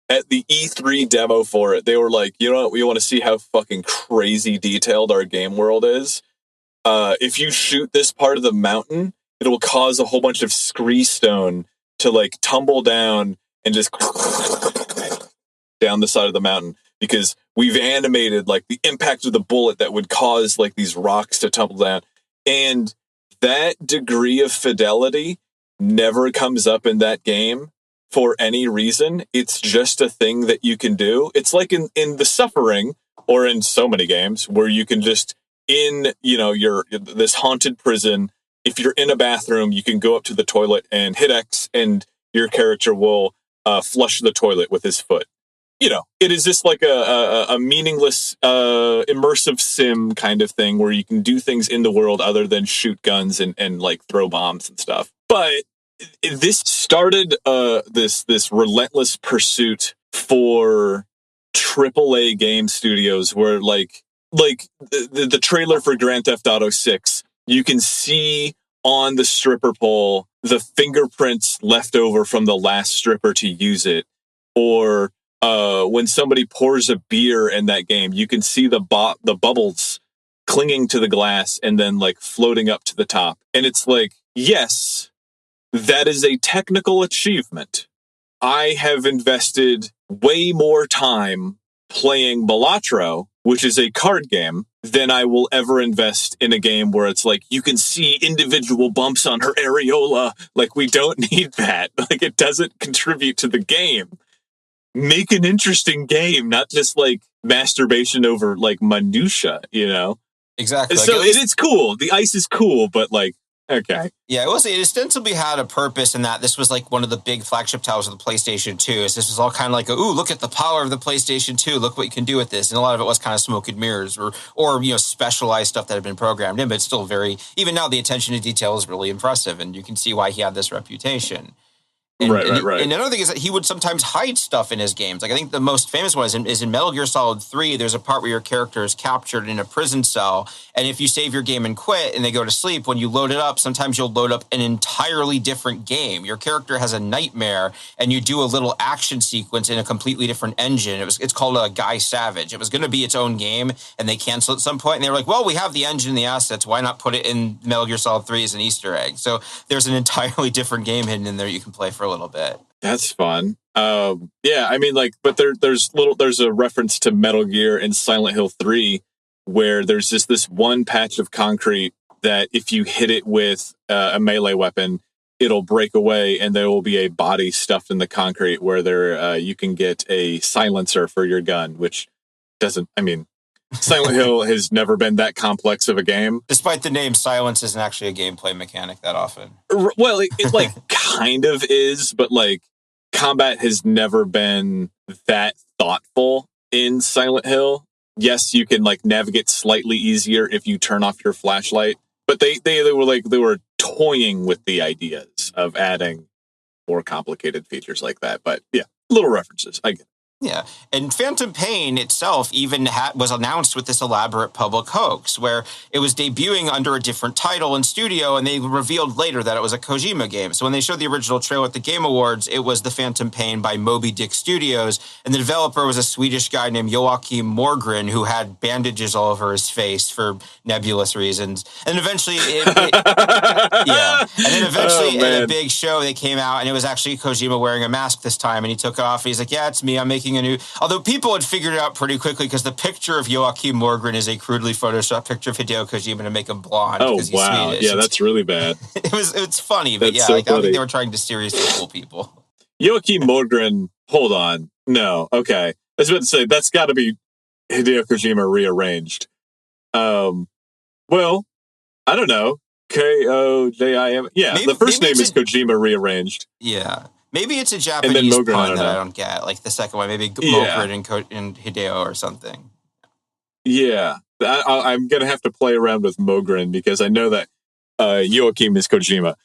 [SPEAKER 1] at the E3 demo for it, they were like, you know what, we want to see how fucking crazy detailed our game world is. If you shoot this part of the mountain, it will cause a whole bunch of scree stone to like tumble down and just down the side of the mountain, because we've animated like the impact of the bullet that would cause like these rocks to tumble down. And that degree of fidelity never comes up in that game for any reason. It's just a thing that you can do. It's like in The Suffering, or in so many games, where you can just, in, this haunted prison, if you're in a bathroom, you can go up to the toilet and hit X, and your character will flush the toilet with his foot. It is just like a meaningless, immersive sim kind of thing where you can do things in the world other than shoot guns and like throw bombs and stuff. But this started this relentless pursuit for AAA game studios, where like the trailer for Grand Theft Auto 6, you can see on the stripper pole the fingerprints left over from the last stripper to use it, or when somebody pours a beer in that game, you can see the bubbles clinging to the glass and then like floating up to the top. And it's like, yes, that is a technical achievement. I have invested way more time playing Balatro, which is a card game, than I will ever invest in a game where it's like you can see individual bumps on her areola. Like, we don't need that. Like, it doesn't contribute to the game. Make an interesting game, not just like masturbation over like minutia, you know?
[SPEAKER 2] Exactly.
[SPEAKER 1] So it's cool. The ice is cool, but like, okay.
[SPEAKER 2] Yeah, it ostensibly had a purpose in that this was like one of the big flagship titles of the PlayStation 2. So this was all kind of like, ooh, look at the power of the PlayStation 2. Look what you can do with this. And a lot of it was kind of smoke and mirrors or specialized stuff that had been programmed in, but it's still even now the attention to detail is really impressive. And you can see why he had this reputation.
[SPEAKER 1] Right.
[SPEAKER 2] And another thing is that he would sometimes hide stuff in his games. Like, I think the most famous one is in Metal Gear Solid 3. There's a part where your character is captured in a prison cell, and if you save your game and quit and they go to sleep, when you load it up, sometimes you'll load up an entirely different game. Your character has a nightmare, and you do a little action sequence in a completely different engine. It's called Guy Savage. It was going to be its own game, and they canceled at some point, and they were like, well, we have the engine and the assets. Why not put it in Metal Gear Solid 3 as an Easter egg? So there's an entirely different game hidden in there you can play for a little bit.
[SPEAKER 1] That's fun. Yeah, I mean, like, but there's a reference to Metal Gear in Silent Hill 3 where there's just this one patch of concrete that if you hit it with a melee weapon, it'll break away, and there will be a body stuffed in the concrete where you can get a silencer for your gun, which doesn't. I mean, Silent Hill has never been that complex of a game.
[SPEAKER 2] Despite the name, silence isn't actually a gameplay mechanic that often.
[SPEAKER 1] Well, it like kind of is, but like combat has never been that thoughtful in Silent Hill. Yes, you can like navigate slightly easier if you turn off your flashlight, but they were toying with the ideas of adding more complicated features like that. But yeah, little references. I get it.
[SPEAKER 2] Yeah, and Phantom Pain itself even was announced with this elaborate public hoax where it was debuting under a different title and studio, and they revealed later that it was a Kojima game. So when they showed the original trailer at the Game Awards, it was The Phantom Pain by Moby Dick Studios, and the developer was a Swedish guy named Joachim Morgren who had bandages all over his face for nebulous reasons. And eventually, in a big show, they came out, and it was actually Kojima wearing a mask this time, and he took it off. He's like, yeah, it's me. I'm making a new... Although people had figured it out pretty quickly because the picture of Joachim Morgren is a crudely photoshopped picture of Hideo Kojima to make him blonde because he's Swedish.
[SPEAKER 1] Yeah, that's really bad.
[SPEAKER 2] It's funny, but
[SPEAKER 1] that's so
[SPEAKER 2] I
[SPEAKER 1] funny.
[SPEAKER 2] think they were trying to seriously fool people.
[SPEAKER 1] Joachim Morgren, hold on. No, okay. I was about to say, that's got to be Hideo Kojima rearranged. Well, I don't know. Kojim. Yeah, the first name is Kojima rearranged.
[SPEAKER 2] Yeah. Maybe it's a Japanese
[SPEAKER 1] Mogren,
[SPEAKER 2] pun that I don't get. Like the second one, maybe Mogren and Hideo or something.
[SPEAKER 1] Yeah. I'm going to have to play around with Mogren because I know that Joachim is Kojima.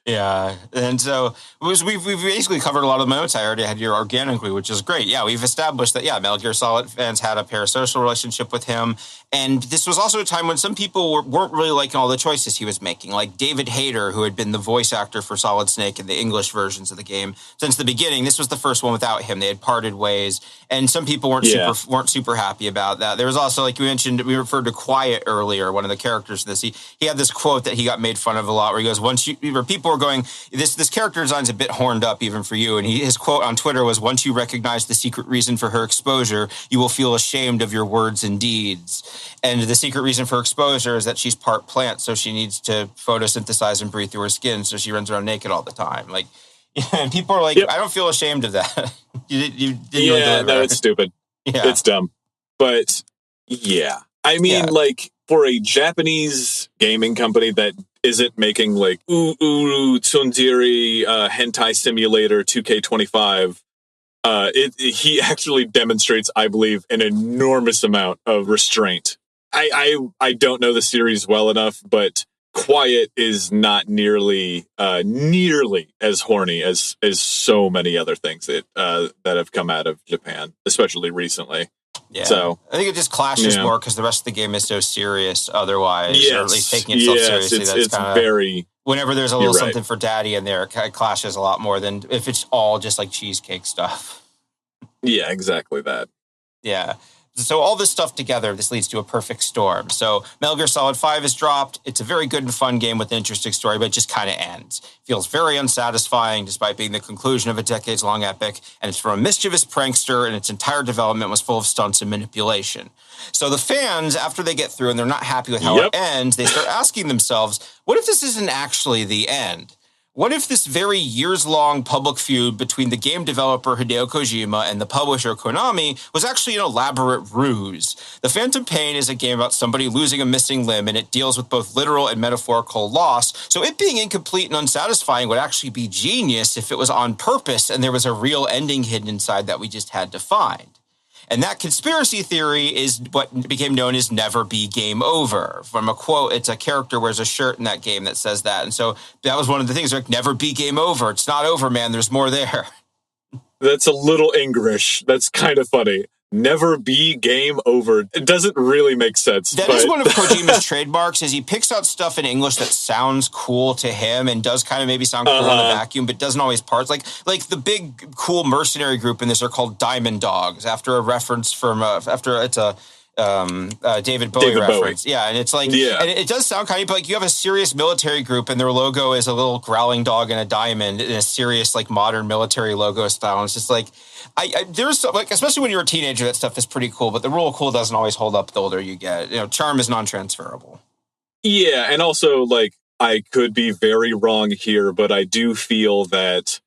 [SPEAKER 2] Yeah, and so we've basically covered a lot of the notes I already had here organically, which is great. Yeah, we've established that, Metal Gear Solid fans had a parasocial relationship with him, and this was also a time when some people weren't really liking all the choices he was making, like David Hayter, who had been the voice actor for Solid Snake in the English versions of the game since the beginning. This was the first one without him. They had parted ways, and some people weren't super happy about that. There was also, like we mentioned, we referred to Quiet earlier, one of the characters in this. He had this quote that he got made fun of a lot, where he goes, where people were going, this character design's a bit horned up even for you. And his quote on Twitter was, once you recognize the secret reason for her exposure, you will feel ashamed of your words and deeds. And the secret reason for exposure is that she's part plant, so she needs to photosynthesize and breathe through her skin, so she runs around naked all the time. Like, and people are like, I don't feel ashamed of that.
[SPEAKER 1] It's stupid. Yeah. It's dumb. But yeah, I mean, like, for a Japanese gaming company that isn't making like Tsunziri hentai simulator 2K25, he actually demonstrates, I believe, an enormous amount of restraint. I don't know the series well enough, but Quiet is not nearly as horny as so many other things that have come out of Japan, especially recently.
[SPEAKER 2] Yeah,
[SPEAKER 1] so
[SPEAKER 2] I think it just clashes more because the rest of the game is so serious. Otherwise, or at least taking itself seriously, that's kind of very. Whenever there's a little something for daddy in there, it clashes a lot more than if it's all just like cheesecake stuff.
[SPEAKER 1] Yeah, exactly that.
[SPEAKER 2] Yeah. So all this stuff together, this leads to a perfect storm. So Metal Gear Solid 5 is dropped. It's a very good and fun game with an interesting story, but it just kind of ends. Feels very unsatisfying despite being the conclusion of a decades-long epic, and it's from a mischievous prankster, and its entire development was full of stunts and manipulation. So the fans, after they get through and they're not happy with how it ends, they start asking themselves, what if this isn't actually the end? What if this very years-long public feud between the game developer Hideo Kojima and the publisher Konami was actually an elaborate ruse? The Phantom Pain is a game about somebody losing a missing limb, and it deals with both literal and metaphorical loss. So it being incomplete and unsatisfying would actually be genius if it was on purpose and there was a real ending hidden inside that we just had to find. And that conspiracy theory is what became known as Never Be Game Over. From a quote, it's a character wears a shirt in that game that says that. And so that was one of the things, like, never be game over. It's not over, man. There's more there.
[SPEAKER 1] That's a little English. That's kind of funny. Never be game over. It doesn't really make sense.
[SPEAKER 2] That is one of Kojima's trademarks, is he picks out stuff in English that sounds cool to him and does kind of maybe sound cool in the vacuum, but doesn't always parse. Like the big cool mercenary group in this are called Diamond Dogs, after a reference from David Bowie reference. Yeah, and it's like, and it does sound kind of like you have a serious military group and their logo is a little growling dog and a diamond in a serious, like, modern military logo style. And it's just like, there's like, especially when you're a teenager, that stuff is pretty cool, but the rule of cool doesn't always hold up the older you get. You know, charm is non-transferable.
[SPEAKER 1] Yeah, and also, like, I could be very wrong here, but I do feel that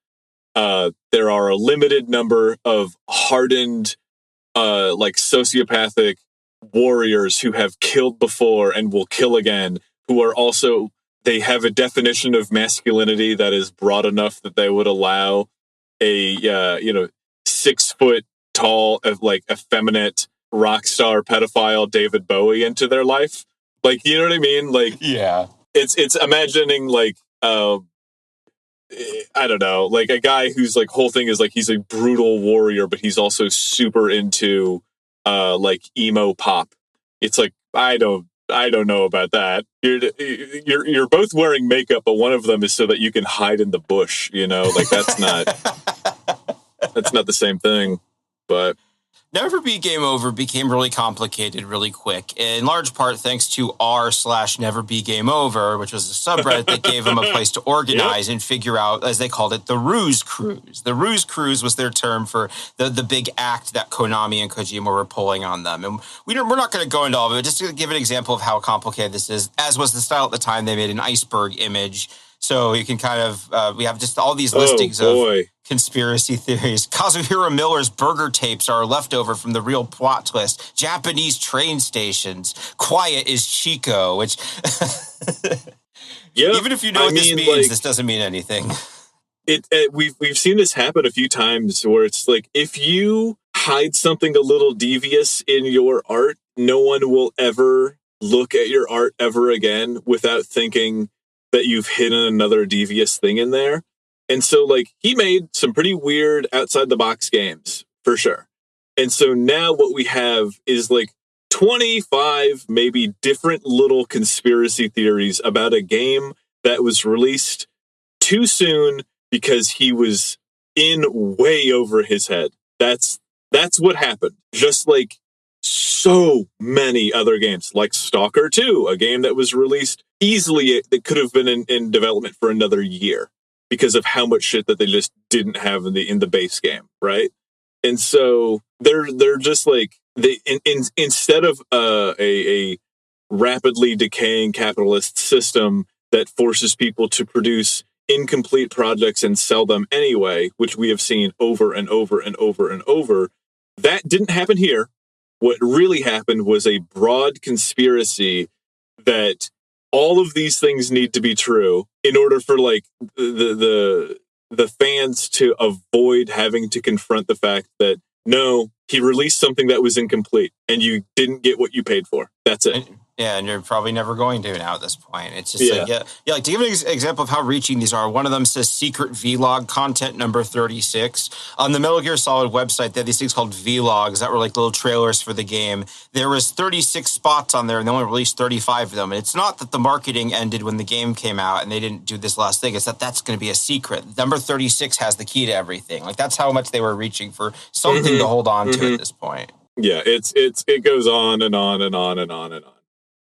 [SPEAKER 1] there are a limited number of hardened, like, sociopathic warriors who have killed before and will kill again, who are also, they have a definition of masculinity that is broad enough that they would allow a 6 foot tall, like, effeminate rock star pedophile David Bowie into their life. Like, you know what I mean? Like, yeah, it's imagining, like, I don't know, like a guy whose, like, whole thing is, like, he's a brutal warrior, but he's also super into like emo pop. It's like, I don't know about that. You're both wearing makeup, but one of them is so that you can hide in the bush, you know? Like, that's not the same thing. But
[SPEAKER 2] Never Be Game Over became really complicated really quick, in large part thanks to r/Never Be Game Over, which was a subreddit that gave them a place to organize and figure out, as they called it, the Ruse Cruise. The Ruse Cruise was their term for the big act that Konami and Kojima were pulling on them. And we're not going to go into all of it, just to give an example of how complicated this is. As was the style at the time, they made an iceberg image. So you can kind of, we have just all these listings of conspiracy theories. Kazuhiro Miller's burger tapes are leftover from the real plot twist. Japanese train stations. Quiet is Chico, which, even if you know what this means, like, this doesn't mean anything.
[SPEAKER 1] We've seen this happen a few times where it's like, if you hide something a little devious in your art, no one will ever look at your art ever again without thinking that you've hidden another devious thing in there. And so, like, he made some pretty weird outside the box games for sure. And so now what we have is like 25 maybe different little conspiracy theories about a game that was released too soon because he was in way over his head. That's what happened. Just like so many other games, like Stalker 2, a game that was released easily, that could have been in development for another year because of how much shit that they just didn't have in the base game, right? And so they're just like, instead of a rapidly decaying capitalist system that forces people to produce incomplete projects and sell them anyway, which we have seen over and over and over and over, that didn't happen here. What really happened was a broad conspiracy that all of these things need to be true in order for, like, the fans to avoid having to confront the fact that, no, he released something that was incomplete and you didn't get what you paid for. That's it.
[SPEAKER 2] And you're probably never going to now at this point. It's just like to give an example of how reaching these are, one of them says secret vlog content number 36. On the Metal Gear Solid website, they had these things called vlogs that were like little trailers for the game. There was 36 spots on there and they only released 35 of them. And it's not that the marketing ended when the game came out and they didn't do this last thing. It's that that's going to be a secret. Number 36 has the key to everything. Like, that's how much they were reaching for something to hold on to at this point.
[SPEAKER 1] It goes on and on and on and on and on.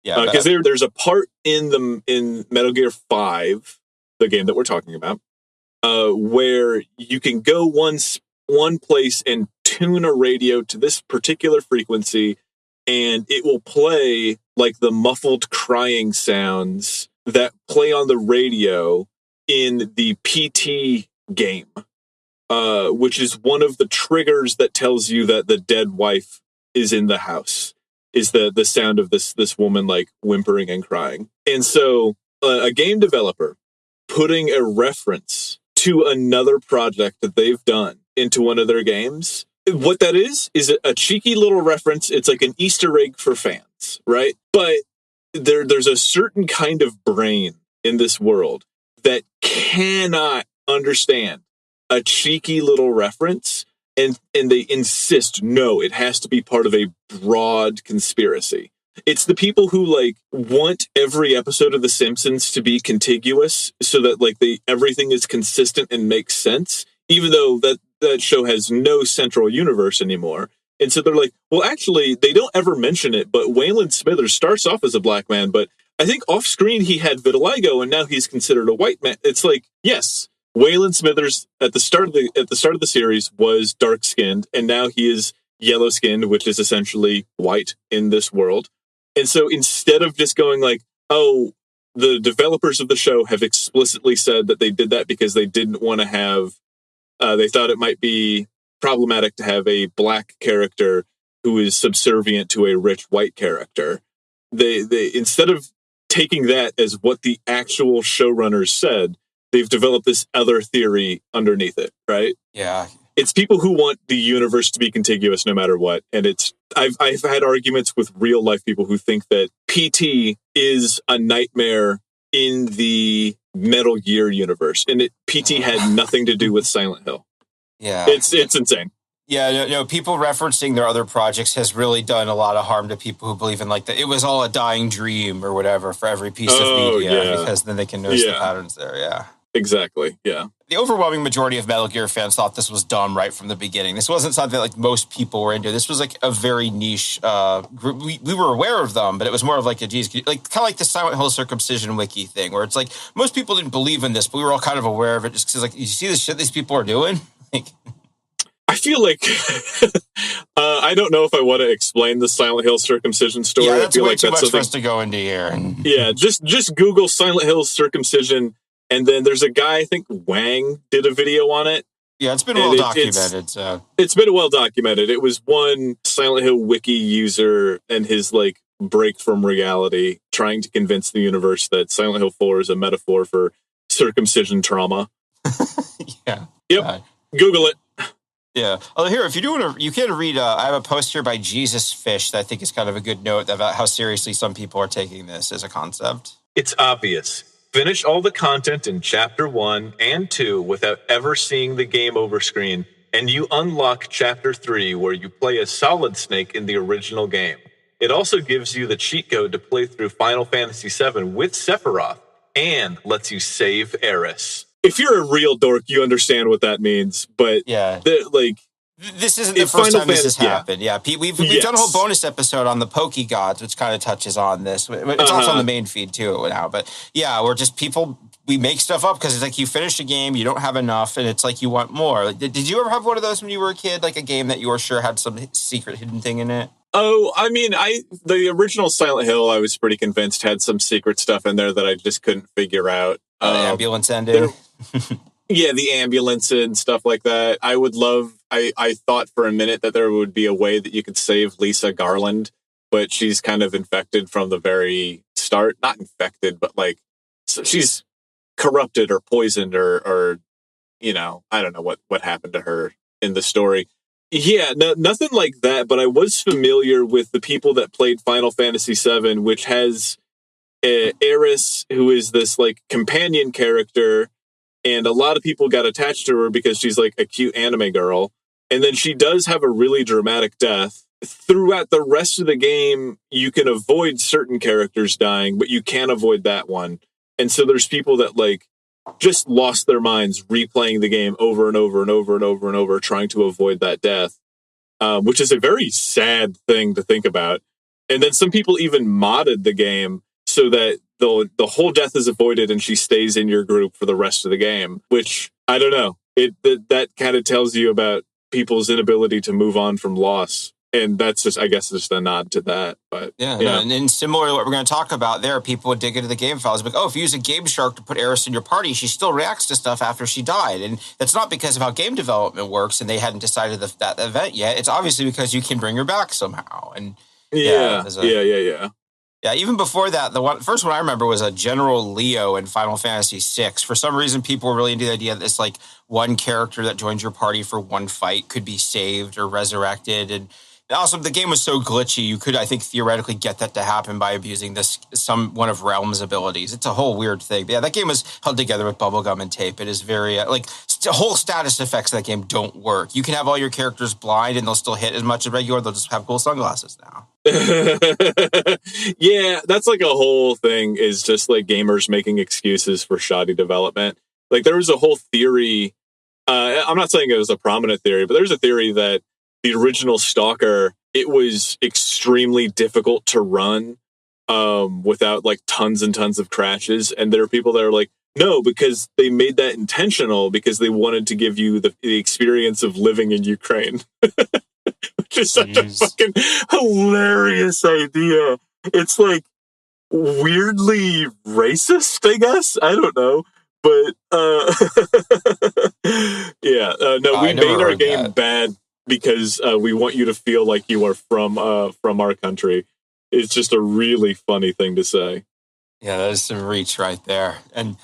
[SPEAKER 2] Yeah,
[SPEAKER 1] because there's a part in Metal Gear 5, the game that we're talking about, where you can go one place and tune a radio to this particular frequency, and it will play like the muffled crying sounds that play on the radio in the PT game, which is one of the triggers that tells you that the dead wife is in the house, is the sound of this woman like whimpering and crying. And so a game developer putting a reference to another project that they've done into one of their games, what that is a cheeky little reference. It's like an Easter egg for fans, right? But there's a certain kind of brain in this world that cannot understand a cheeky little reference, and they insist, no, it has to be part of a broad conspiracy. It's the people who like want every episode of The Simpsons to be contiguous so that like everything is consistent and makes sense, even though that show has no central universe anymore. And so they're like, well, actually, they don't ever mention it, but Waylon Smithers starts off as a black man, but I think off screen he had vitiligo and now he's considered a white man. It's like, yes, Waylon Smithers at the start of the series was dark skinned, and now he is yellow skinned, which is essentially white in this world. And so instead of just going like, oh, the developers of the show have explicitly said that they did that because they didn't want to have, they thought it might be problematic to have a black character who is subservient to a rich white character. They instead of taking that as what the actual showrunners said, they've developed this other theory underneath it, right?
[SPEAKER 2] Yeah.
[SPEAKER 1] It's people who want the universe to be contiguous no matter what. And I've had arguments with real life people who think that PT is a nightmare in the Metal Gear universe. And PT had nothing to do with Silent Hill.
[SPEAKER 2] Yeah.
[SPEAKER 1] It's insane.
[SPEAKER 2] Yeah, no, people referencing their other projects has really done a lot of harm to people who believe in like that it was all a dying dream or whatever for every piece of media, because then they can notice the patterns there. Yeah.
[SPEAKER 1] Exactly. Yeah.
[SPEAKER 2] The overwhelming majority of Metal Gear fans thought this was dumb right from the beginning. This wasn't something that like most people were into. This was like a very niche group. We were aware of them, but it was more of like like kind of like the Silent Hill circumcision wiki thing, where it's like most people didn't believe in this, but we were all kind of aware of it just because like you see the shit these people are doing.
[SPEAKER 1] I feel like I don't know if I want to explain the Silent Hill circumcision story.
[SPEAKER 2] Yeah, that's
[SPEAKER 1] I feel
[SPEAKER 2] way
[SPEAKER 1] like
[SPEAKER 2] too
[SPEAKER 1] that's
[SPEAKER 2] much for us to go into here.
[SPEAKER 1] Yeah, just Google Silent Hill circumcision. And then there's a guy, I think Wang did a video on it.
[SPEAKER 2] Yeah, it's been well documented.
[SPEAKER 1] It's been well documented. It was one Silent Hill wiki user and his like break from reality, trying to convince the universe that Silent Hill 4 is a metaphor for circumcision trauma.
[SPEAKER 2] Yeah.
[SPEAKER 1] Yep. Google it.
[SPEAKER 2] Yeah. Oh, here, if you do want to, you can read. I have a post here by Jesus Fish that I think is kind of a good note about how seriously some people are taking this as a concept.
[SPEAKER 1] It's obvious. Finish all the content in Chapter 1 and 2 without ever seeing the game over screen, and you unlock Chapter 3 where you play as Solid Snake in the original game. It also gives you the cheat code to play through Final Fantasy VII with Sephiroth, and lets you save Eris. If you're a real dork, you understand what that means, but
[SPEAKER 2] this isn't the first time this has happened. Yeah, we've done a whole bonus episode on the Poke Gods, which kind of touches on this. It's also on the main feed too now. But yeah, we're just people. We make stuff up because it's like you finish a game, you don't have enough, and it's like you want more. Did you ever have one of those when you were a kid, like a game that you were sure had some secret hidden thing in it?
[SPEAKER 1] Oh, I mean, the original Silent Hill, I was pretty convinced had some secret stuff in there that I just couldn't figure out.
[SPEAKER 2] The ambulance ending.
[SPEAKER 1] Yeah, the ambulance and stuff like that. I would love. I thought for a minute that there would be a way that you could save Lisa Garland, but she's kind of infected from the very start. Not infected, but like she's corrupted or poisoned or I don't know what happened to her in the story. Yeah, nothing like that. But I was familiar with the people that played Final Fantasy VII, which has Eris, who is this like companion character. And a lot of people got attached to her because she's like a cute anime girl. And then she does have a really dramatic death. Throughout the rest of the game, you can avoid certain characters dying, but you can't avoid that one. And so there's people that like just lost their minds replaying the game over and over and over and over and over, trying to avoid that death. which is a very sad thing to think about. And then some people even modded the game so that the whole death is avoided and she stays in your group for the rest of the game, which I don't know. That kind of tells you about people's inability to move on from loss. And that's just, I guess, just a nod to that. But
[SPEAKER 2] yeah. No, and similar to what we're going to talk about there, people would dig into the game files. Like, oh, if you use a Game Shark to put Eris in your party, she still reacts to stuff after she died. And that's not because of how game development works and they hadn't decided that event yet. It's obviously because you can bring her back somehow. And
[SPEAKER 1] yeah.
[SPEAKER 2] Yeah, even before that, first one I remember was a General Leo in Final Fantasy VI. For some reason, people were really into the idea that this like one character that joins your party for one fight could be saved or resurrected. And also, the game was so glitchy, you could, I think, theoretically get that to happen by abusing one of Realm's abilities. It's a whole weird thing. Yeah, that game was held together with bubblegum and tape. It is very, whole status effects of that game don't work. You can have all your characters blind and they'll still hit as much as regular. They'll just have cool sunglasses now.
[SPEAKER 1] Yeah, that's like a whole thing, is just like gamers making excuses for shoddy development. Like there was a whole theory, I'm not saying it was a prominent theory, but there's a theory that the original Stalker, it was extremely difficult to run without like tons and tons of crashes. And there are people that are like, no, because they made that intentional because they wanted to give you the experience of living in Ukraine. Which is such a fucking hilarious idea. It's like weirdly racist, I guess. I don't know. But we made our game bad because we want you to feel like you are from our country. It's just a really funny thing to say.
[SPEAKER 2] Yeah, that is some reach right there. And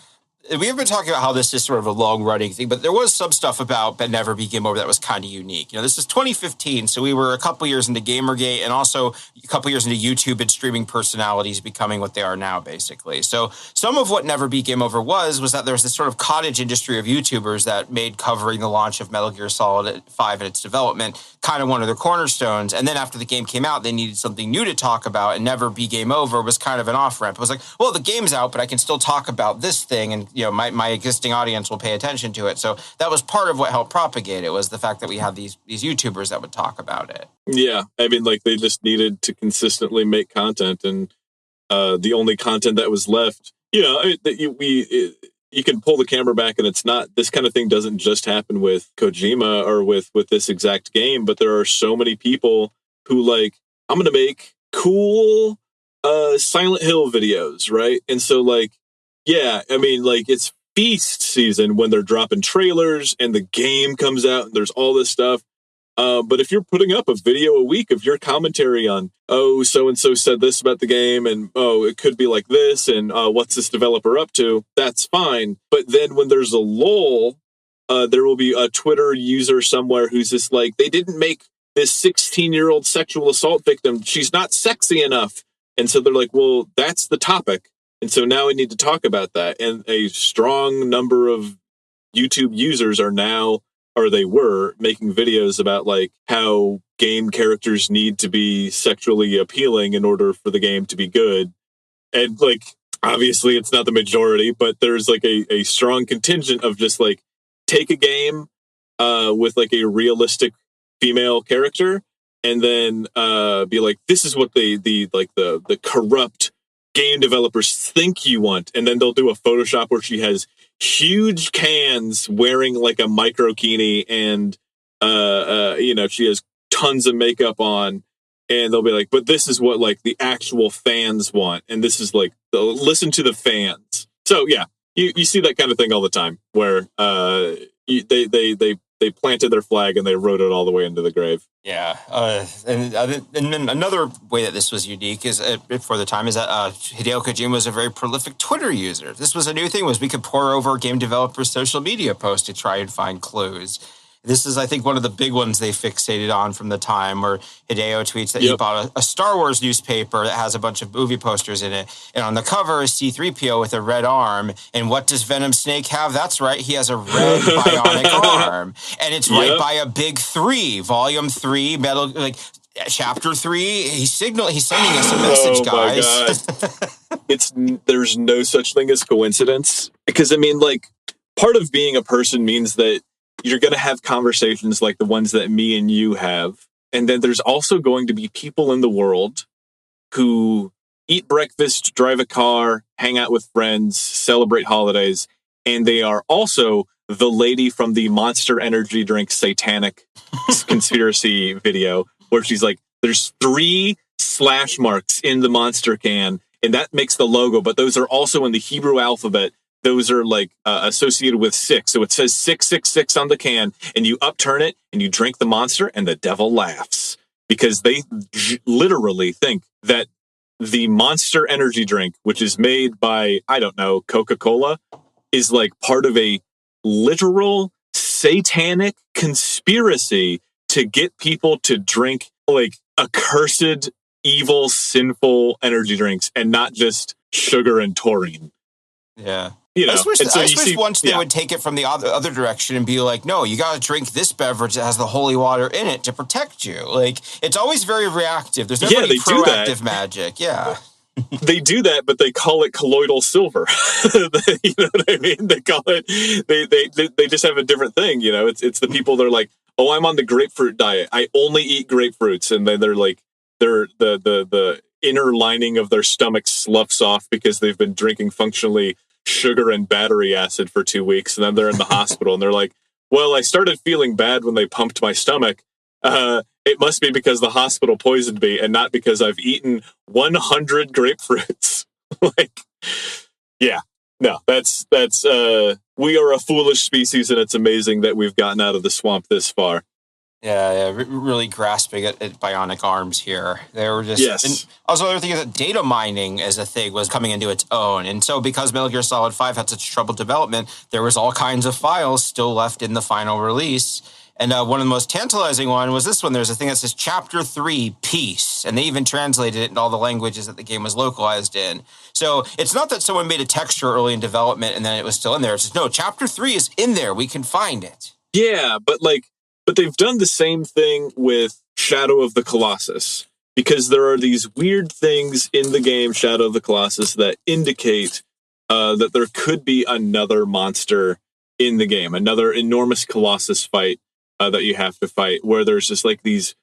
[SPEAKER 2] we have been talking about how this is sort of a long-running thing, but there was some stuff about But Never Be Game Over that was kind of unique. This is 2015, so we were a couple years into Gamergate and also a couple years into YouTube and streaming personalities becoming what they are now, basically. So some of what Never Be Game Over was that there was this sort of cottage industry of YouTubers that made covering the launch of Metal Gear Solid 5 and its development kind of one of their cornerstones. And then after the game came out, they needed something new to talk about, and Never Be Game Over was kind of an off-ramp. It was like, well, the game's out, but I can still talk about this thing, and my existing audience will pay attention to it. So that was part of what helped propagate it, was the fact that we had these YouTubers that would talk about it.
[SPEAKER 1] Yeah, I mean, like they just needed to consistently make content, and the only content that was left, you can pull the camera back, and it's not, this kind of thing doesn't just happen with Kojima or with this exact game, but there are so many people who like, I'm going to make cool Silent Hill videos, right? And so like, yeah, I mean, like it's feast season when they're dropping trailers and the game comes out and there's all this stuff. But if you're putting up a video a week of your commentary on, oh, so-and-so said this about the game, and oh, it could be like this, and what's this developer up to, that's fine. But then when there's a lull, there will be a Twitter user somewhere who's just like, they didn't make this 16-year-old sexual assault victim, she's not sexy enough. And so they're like, well, that's the topic. And so now we need to talk about that. And a strong number of YouTube users they were making videos about like how game characters need to be sexually appealing in order for the game to be good. And like, obviously it's not the majority, but there's like a strong contingent of just like, take a game with like a realistic female character and then be like, this is what the corrupt game developers think you want. And then they'll do a Photoshop where she has huge cans wearing like a microkini and she has tons of makeup on, and they'll be like, but this is what like the actual fans want, and this is like listen to the fans. So yeah, you see that kind of thing all the time where they planted their flag and they rode it all the way into the grave.
[SPEAKER 2] Yeah. And then another way that this was unique is for the time is that Hideo Kojima was a very prolific Twitter user. This was a new thing, was we could pour over game developers' social media posts to try and find clues. This is, I think, one of the big ones they fixated on from the time, where Hideo tweets that he bought a Star Wars newspaper that has a bunch of movie posters in it. And on the cover is C-3PO with a red arm. And what does Venom Snake have? That's right. He has a red bionic arm. And it's right by a big 3, volume 3, metal, like chapter 3. He's sending us a message, guys.
[SPEAKER 1] There's no such thing as coincidence. Because, I mean, like, part of being a person means that you're going to have conversations like the ones that me and you have, And then there's also going to be people in the world who eat breakfast, drive a car, hang out with friends, celebrate holidays, and they are also the lady from the Monster Energy drink satanic conspiracy video, where she's like, there's 3 slash marks in the Monster can, and that makes the logo, but those are also in the Hebrew alphabet. Those are like associated with 6. So it says 666 on the can, and you upturn it and you drink the Monster, and the devil laughs because they literally think that the Monster Energy drink, which is made by, I don't know, Coca-Cola, is like part of a literal satanic conspiracy to get people to drink like accursed, evil, sinful energy drinks and not just sugar and taurine.
[SPEAKER 2] Yeah.
[SPEAKER 1] You know,
[SPEAKER 2] I wish once they would take it from the other direction and be like, no, you got to drink this beverage that has the holy water in it to protect you. Like, it's always very reactive. There's never any proactive magic. Yeah.
[SPEAKER 1] They do that, but they call it colloidal silver. You know what I mean? They call it, they just have a different thing. You know, it's the people that are like, oh, I'm on the grapefruit diet. I only eat grapefruits. And then they're like, the inner lining of their stomach sloughs off because they've been drinking functionally sugar and battery acid for 2 weeks, and then they're in the hospital and they're like, well, I started feeling bad when they pumped my stomach. It must be because the hospital poisoned me and not because I've eaten 100 grapefruits. Like, yeah, no, that's we are a foolish species, and it's amazing that we've gotten out of the swamp this far.
[SPEAKER 2] Yeah, really grasping at bionic arms here. They were just...
[SPEAKER 1] Yes.
[SPEAKER 2] And also, the other thing is that data mining as a thing was coming into its own. And so because Metal Gear Solid 5 had such troubled development, there was all kinds of files still left in the final release. And one of the most tantalizing one was this one. There's a thing that says Chapter 3, Peace. And they even translated it in all the languages that the game was localized in. So it's not that someone made a texture early in development and then it was still in there. It's just, no, Chapter 3 is in there. We can find it.
[SPEAKER 1] Yeah, but they've done the same thing with Shadow of the Colossus, because there are these weird things in the game Shadow of the Colossus that indicate that there could be another monster in the game, another enormous Colossus fight that you have to fight, where there's just like these,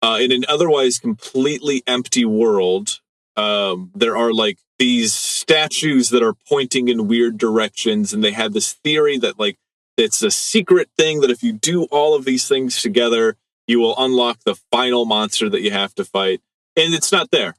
[SPEAKER 1] in an otherwise completely empty world, there are like these statues that are pointing in weird directions, and they had this theory that like, it's a secret thing that if you do all of these things together, you will unlock the final monster that you have to fight. And it's not there.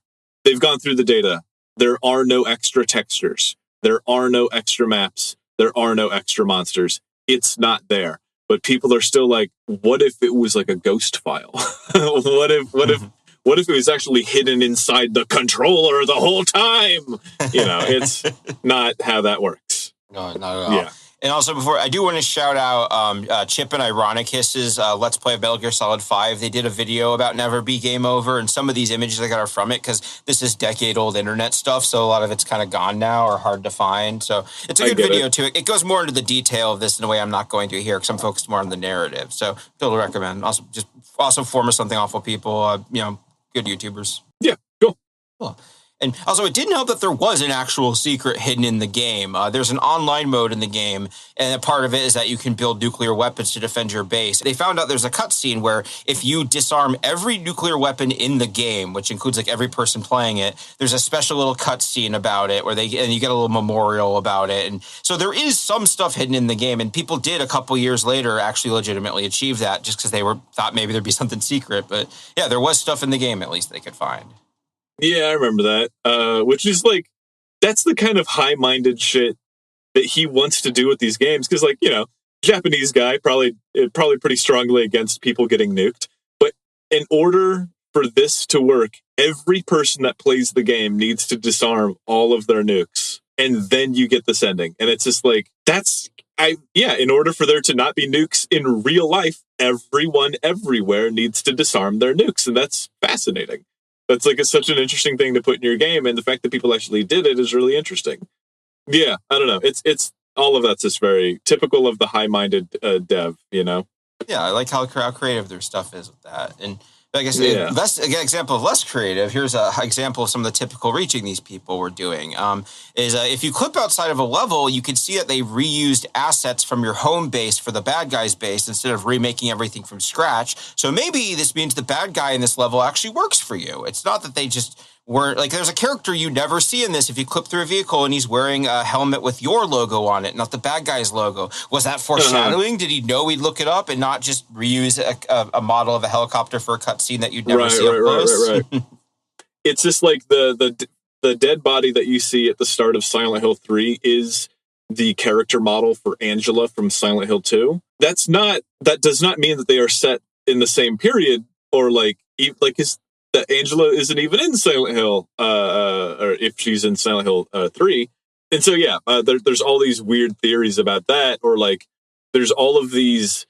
[SPEAKER 1] They've gone through the data. There are no extra textures. There are no extra maps. There are no extra monsters. It's not there. But people are still like, what if it was like a ghost file? What if it was actually hidden inside the controller the whole time? You know, it's not how that works.
[SPEAKER 2] No, not at all.
[SPEAKER 1] Yeah.
[SPEAKER 2] And also, before I do want to shout out Chip and Ironic Hiss's Let's Play of Metal Gear Solid 5. They did a video about Never Be Game Over, and some of these images I got are from it because this is decade-old internet stuff, so a lot of it's kind of gone now or hard to find. So it's a good video, too. It goes more into the detail of this in a way I'm not going to here because I'm focused more on the narrative. So, totally recommend. Also form of something awful people, good YouTubers.
[SPEAKER 1] Yeah, cool.
[SPEAKER 2] And also, it didn't help that there was an actual secret hidden in the game. There's an online mode in the game, and a part of it is that you can build nuclear weapons to defend your base. They found out there's a cutscene where if you disarm every nuclear weapon in the game, which includes like every person playing it, there's a special little cutscene about it and you get a little memorial about it. And so there is some stuff hidden in the game, and people did a couple years later actually legitimately achieve that just because they thought maybe there'd be something secret. But yeah, there was stuff in the game at least they could find.
[SPEAKER 1] Yeah, I remember that. Which is like, that's the kind of high-minded shit that he wants to do with these games. Because, like, Japanese guy, probably pretty strongly against people getting nuked. But in order for this to work, every person that plays the game needs to disarm all of their nukes. And then you get this ending. And it's just like, in order for there to not be nukes in real life, everyone everywhere needs to disarm their nukes. And that's fascinating. That's like such an interesting thing to put in your game, and the fact that people actually did it is really interesting. Yeah, I don't know. It's all of that's just very typical of the high-minded dev,
[SPEAKER 2] Yeah, I like how creative their stuff is with that. And I guess an example of less creative. Here's an example of some of the typical reaching these people were doing. If you clip outside of a level, you can see that they reused assets from your home base for the bad guy's base instead of remaking everything from scratch. So maybe this means the bad guy in this level actually works for you. It's not that they just weren't, like, there's a character you never see in this if you clip through a vehicle and he's wearing a helmet with your logo on it, not the bad guy's logo. Was that foreshadowing? Did he know we'd look it up and not just reuse a model of a helicopter for a cutscene that you'd never see up close?
[SPEAKER 1] Right. It's just like the dead body that you see at the start of Silent Hill 3 is the character model for Angela from Silent Hill 2. That does not mean that they are set in the same period, or that Angela isn't even in Silent Hill, or if she's in Silent Hill 3. And so, there's all these weird theories about that, or like there's all of these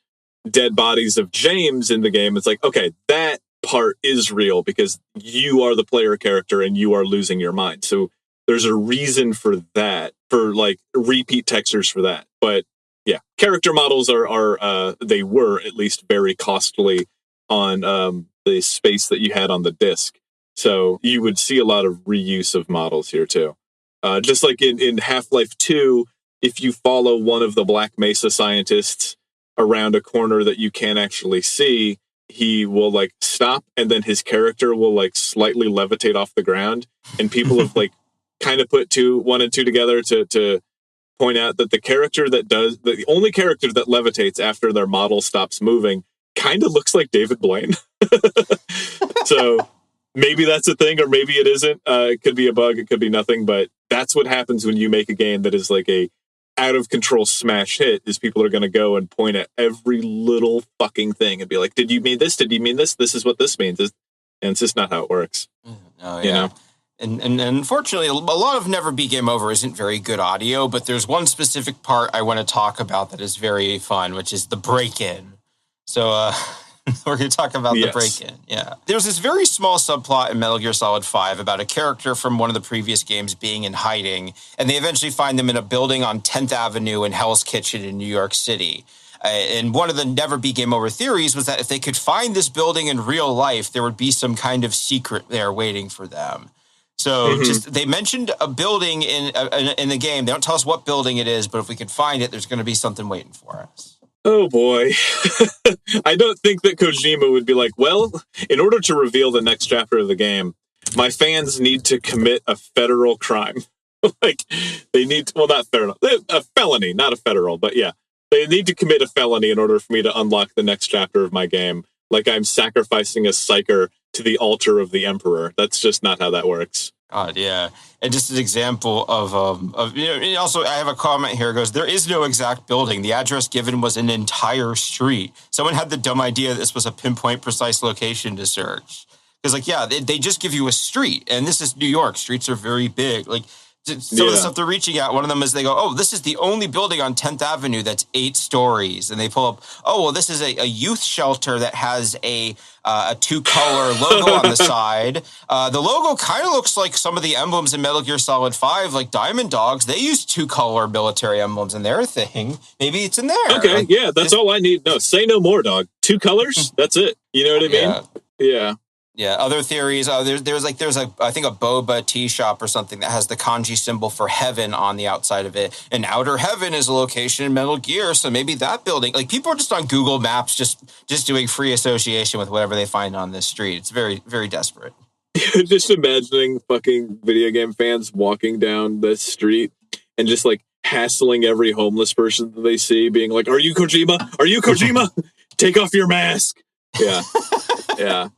[SPEAKER 1] dead bodies of James in the game. It's like, okay, that part is real because you are the player character and you are losing your mind. So there's a reason for that, for like repeat textures for that. But yeah, character models are they were at least very costly on the space that you had on the disc. So you would see a lot of reuse of models here too. Just like in Half-Life 2, if you follow one of the Black Mesa scientists around a corner that you can't actually see, he will like stop and then his character will like slightly levitate off the ground. And people have like kind of put 1 and 2 together to point out that the only character that levitates after their model stops moving kind of looks like David Blaine. So maybe that's a thing, or maybe it isn't. It could be a bug, it could be nothing, but that's what happens when you make a game that is like a out of control smash hit, is people are going to go and point at every little fucking thing and be like, did you mean this? Did you mean this? This is what this means. And it's just not how it works.
[SPEAKER 2] Oh, yeah. You know? And unfortunately, a lot of Never Be Game Over isn't very good audio, but there's one specific part I want to talk about that is very fun, which is the break-in. So we're going to talk about the break-in. Yeah. There's this very small subplot in Metal Gear Solid 5 about a character from one of the previous games being in hiding, and they eventually find them in a building on 10th Avenue in Hell's Kitchen in New York City. And one of the Never Be Game Over theories was that if they could find this building in real life, there would be some kind of secret there waiting for them. So they mentioned a building in the game. They don't tell us what building it is, but if we could find it, there's going to be something waiting for us.
[SPEAKER 1] Oh, boy. I don't think that Kojima would be like, well, in order to reveal the next chapter of the game, my fans need to commit a federal crime. Like, they need to, well, not federal, a felony, not a federal, but yeah. They need to commit a felony in order for me to unlock the next chapter of my game. Like I'm sacrificing a psyker to the altar of the emperor. That's just not how that works.
[SPEAKER 2] God, yeah. And just an example of also I have a comment here. It goes, there is no exact building. The address given was an entire street. Someone had the dumb idea this was a pinpoint precise location to search. Because they just give you a street, and this is New York. Streets are very big. Like some of the stuff they're reaching at, one of them is they go, oh, this is the only building on 10th Avenue that's 8 stories. And they pull up, oh, well, this is a youth shelter that has a 2-color logo on the side. The logo kind of looks like some of the emblems in Metal Gear Solid 5, like Diamond Dogs. They use 2-color military emblems in their thing. Maybe it's in there.
[SPEAKER 1] Okay, that's all I need. No, say no more, dog. 2 colors? That's it. You know what I mean? Yeah.
[SPEAKER 2] Yeah, other theories. There's I think a boba tea shop or something that has the kanji symbol for heaven on the outside of it. And Outer Heaven is a location in Metal Gear, so maybe that building. Like people are just on Google Maps, just doing free association with whatever they find on this street. It's very, very desperate.
[SPEAKER 1] Just imagining fucking video game fans walking down the street and just like hassling every homeless person that they see, being like, "Are you Kojima? Are you Kojima? Take off your mask." Yeah, yeah.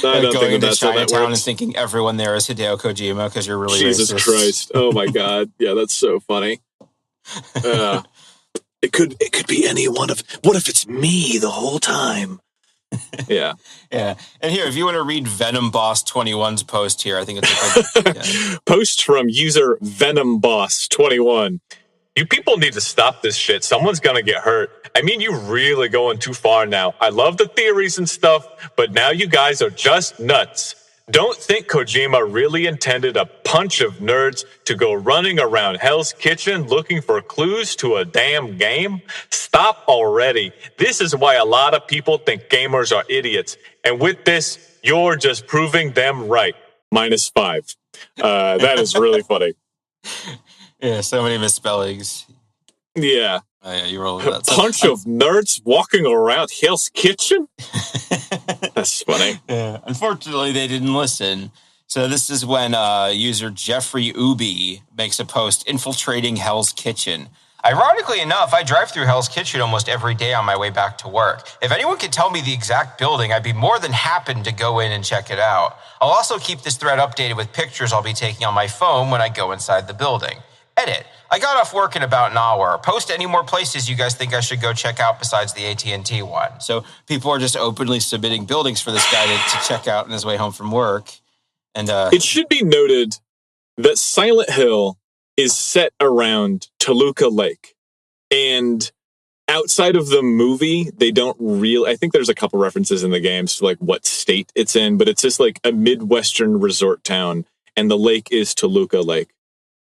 [SPEAKER 2] Going into Chinatown and thinking everyone there is Hideo Kojima because you're really
[SPEAKER 1] Jesus
[SPEAKER 2] racist.
[SPEAKER 1] Christ. Oh my God. Yeah, that's so funny. It could be any one of, what if it's me the whole time? Yeah.
[SPEAKER 2] Yeah. And here, if you want to read Venom Boss 21's post here, I think it's a good
[SPEAKER 1] post from user Venom Boss 21. You people need to stop this shit. Someone's going to get hurt. I mean, you're really going too far now. I love the theories and stuff, but now you guys are just nuts. Don't think Kojima really intended a bunch of nerds to go running around Hell's Kitchen looking for clues to a damn game? Stop already. This is why a lot of people think gamers are idiots. And with this, you're just proving them right. -5. That is really funny.
[SPEAKER 2] Yeah, so many misspellings.
[SPEAKER 1] Yeah.
[SPEAKER 2] Oh, yeah, you roll with that.
[SPEAKER 1] A bunch of nerds walking around Hell's Kitchen? That's funny.
[SPEAKER 2] Yeah. Unfortunately, they didn't listen. So this is when user Jeffrey Ubi makes a post infiltrating Hell's Kitchen. Ironically enough, I drive through Hell's Kitchen almost every day on my way back to work. If anyone could tell me the exact building, I'd be more than happy to go in and check it out. I'll also keep this thread updated with pictures I'll be taking on my phone when I go inside the building. Edit. I got off work in about an hour. Post any more places you guys think I should go check out besides the AT&T one. So people are just openly submitting buildings for this guy to check out on his way home from work. And
[SPEAKER 1] it should be noted that Silent Hill is set around Toluca Lake. And outside of the movie, they don't really... I think there's a couple references in the games to like what state it's in, but it's just like a Midwestern resort town, and the lake is Toluca Lake.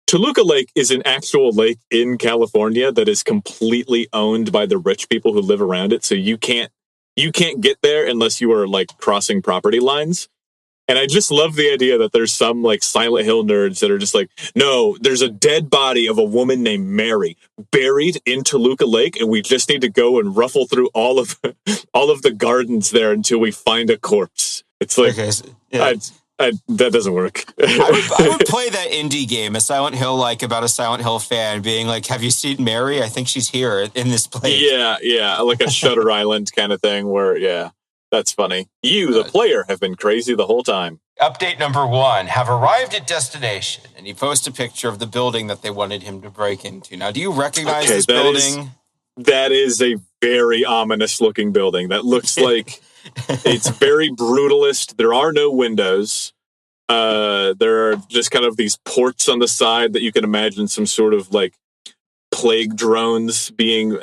[SPEAKER 1] Toluca Lake is an actual lake in California that is completely owned by the rich people who live around it. So you can't get there unless you are like crossing property lines. And I just love the idea that there's some like Silent Hill nerds that are just like, no, there's a dead body of a woman named Mary buried in Toluca Lake, and we just need to go and ruffle through all of the gardens there until we find a corpse. It's like, okay, yeah. That doesn't work.
[SPEAKER 2] I would play that indie game, a Silent Hill, like about a Silent Hill fan being like, have you seen Mary? I think she's here in this place.
[SPEAKER 1] Yeah, like a Shutter Island kind of thing where, yeah, that's funny. You, the player, have been crazy the whole time.
[SPEAKER 2] Update number 1, have arrived at destination. And he posts a picture of the building that they wanted him to break into. Now, do you recognize this building?
[SPEAKER 1] That is a very ominous looking building. That looks like... It's very brutalist. There are no windows. There are just kind of these ports on the side that you can imagine some sort of like plague drones being,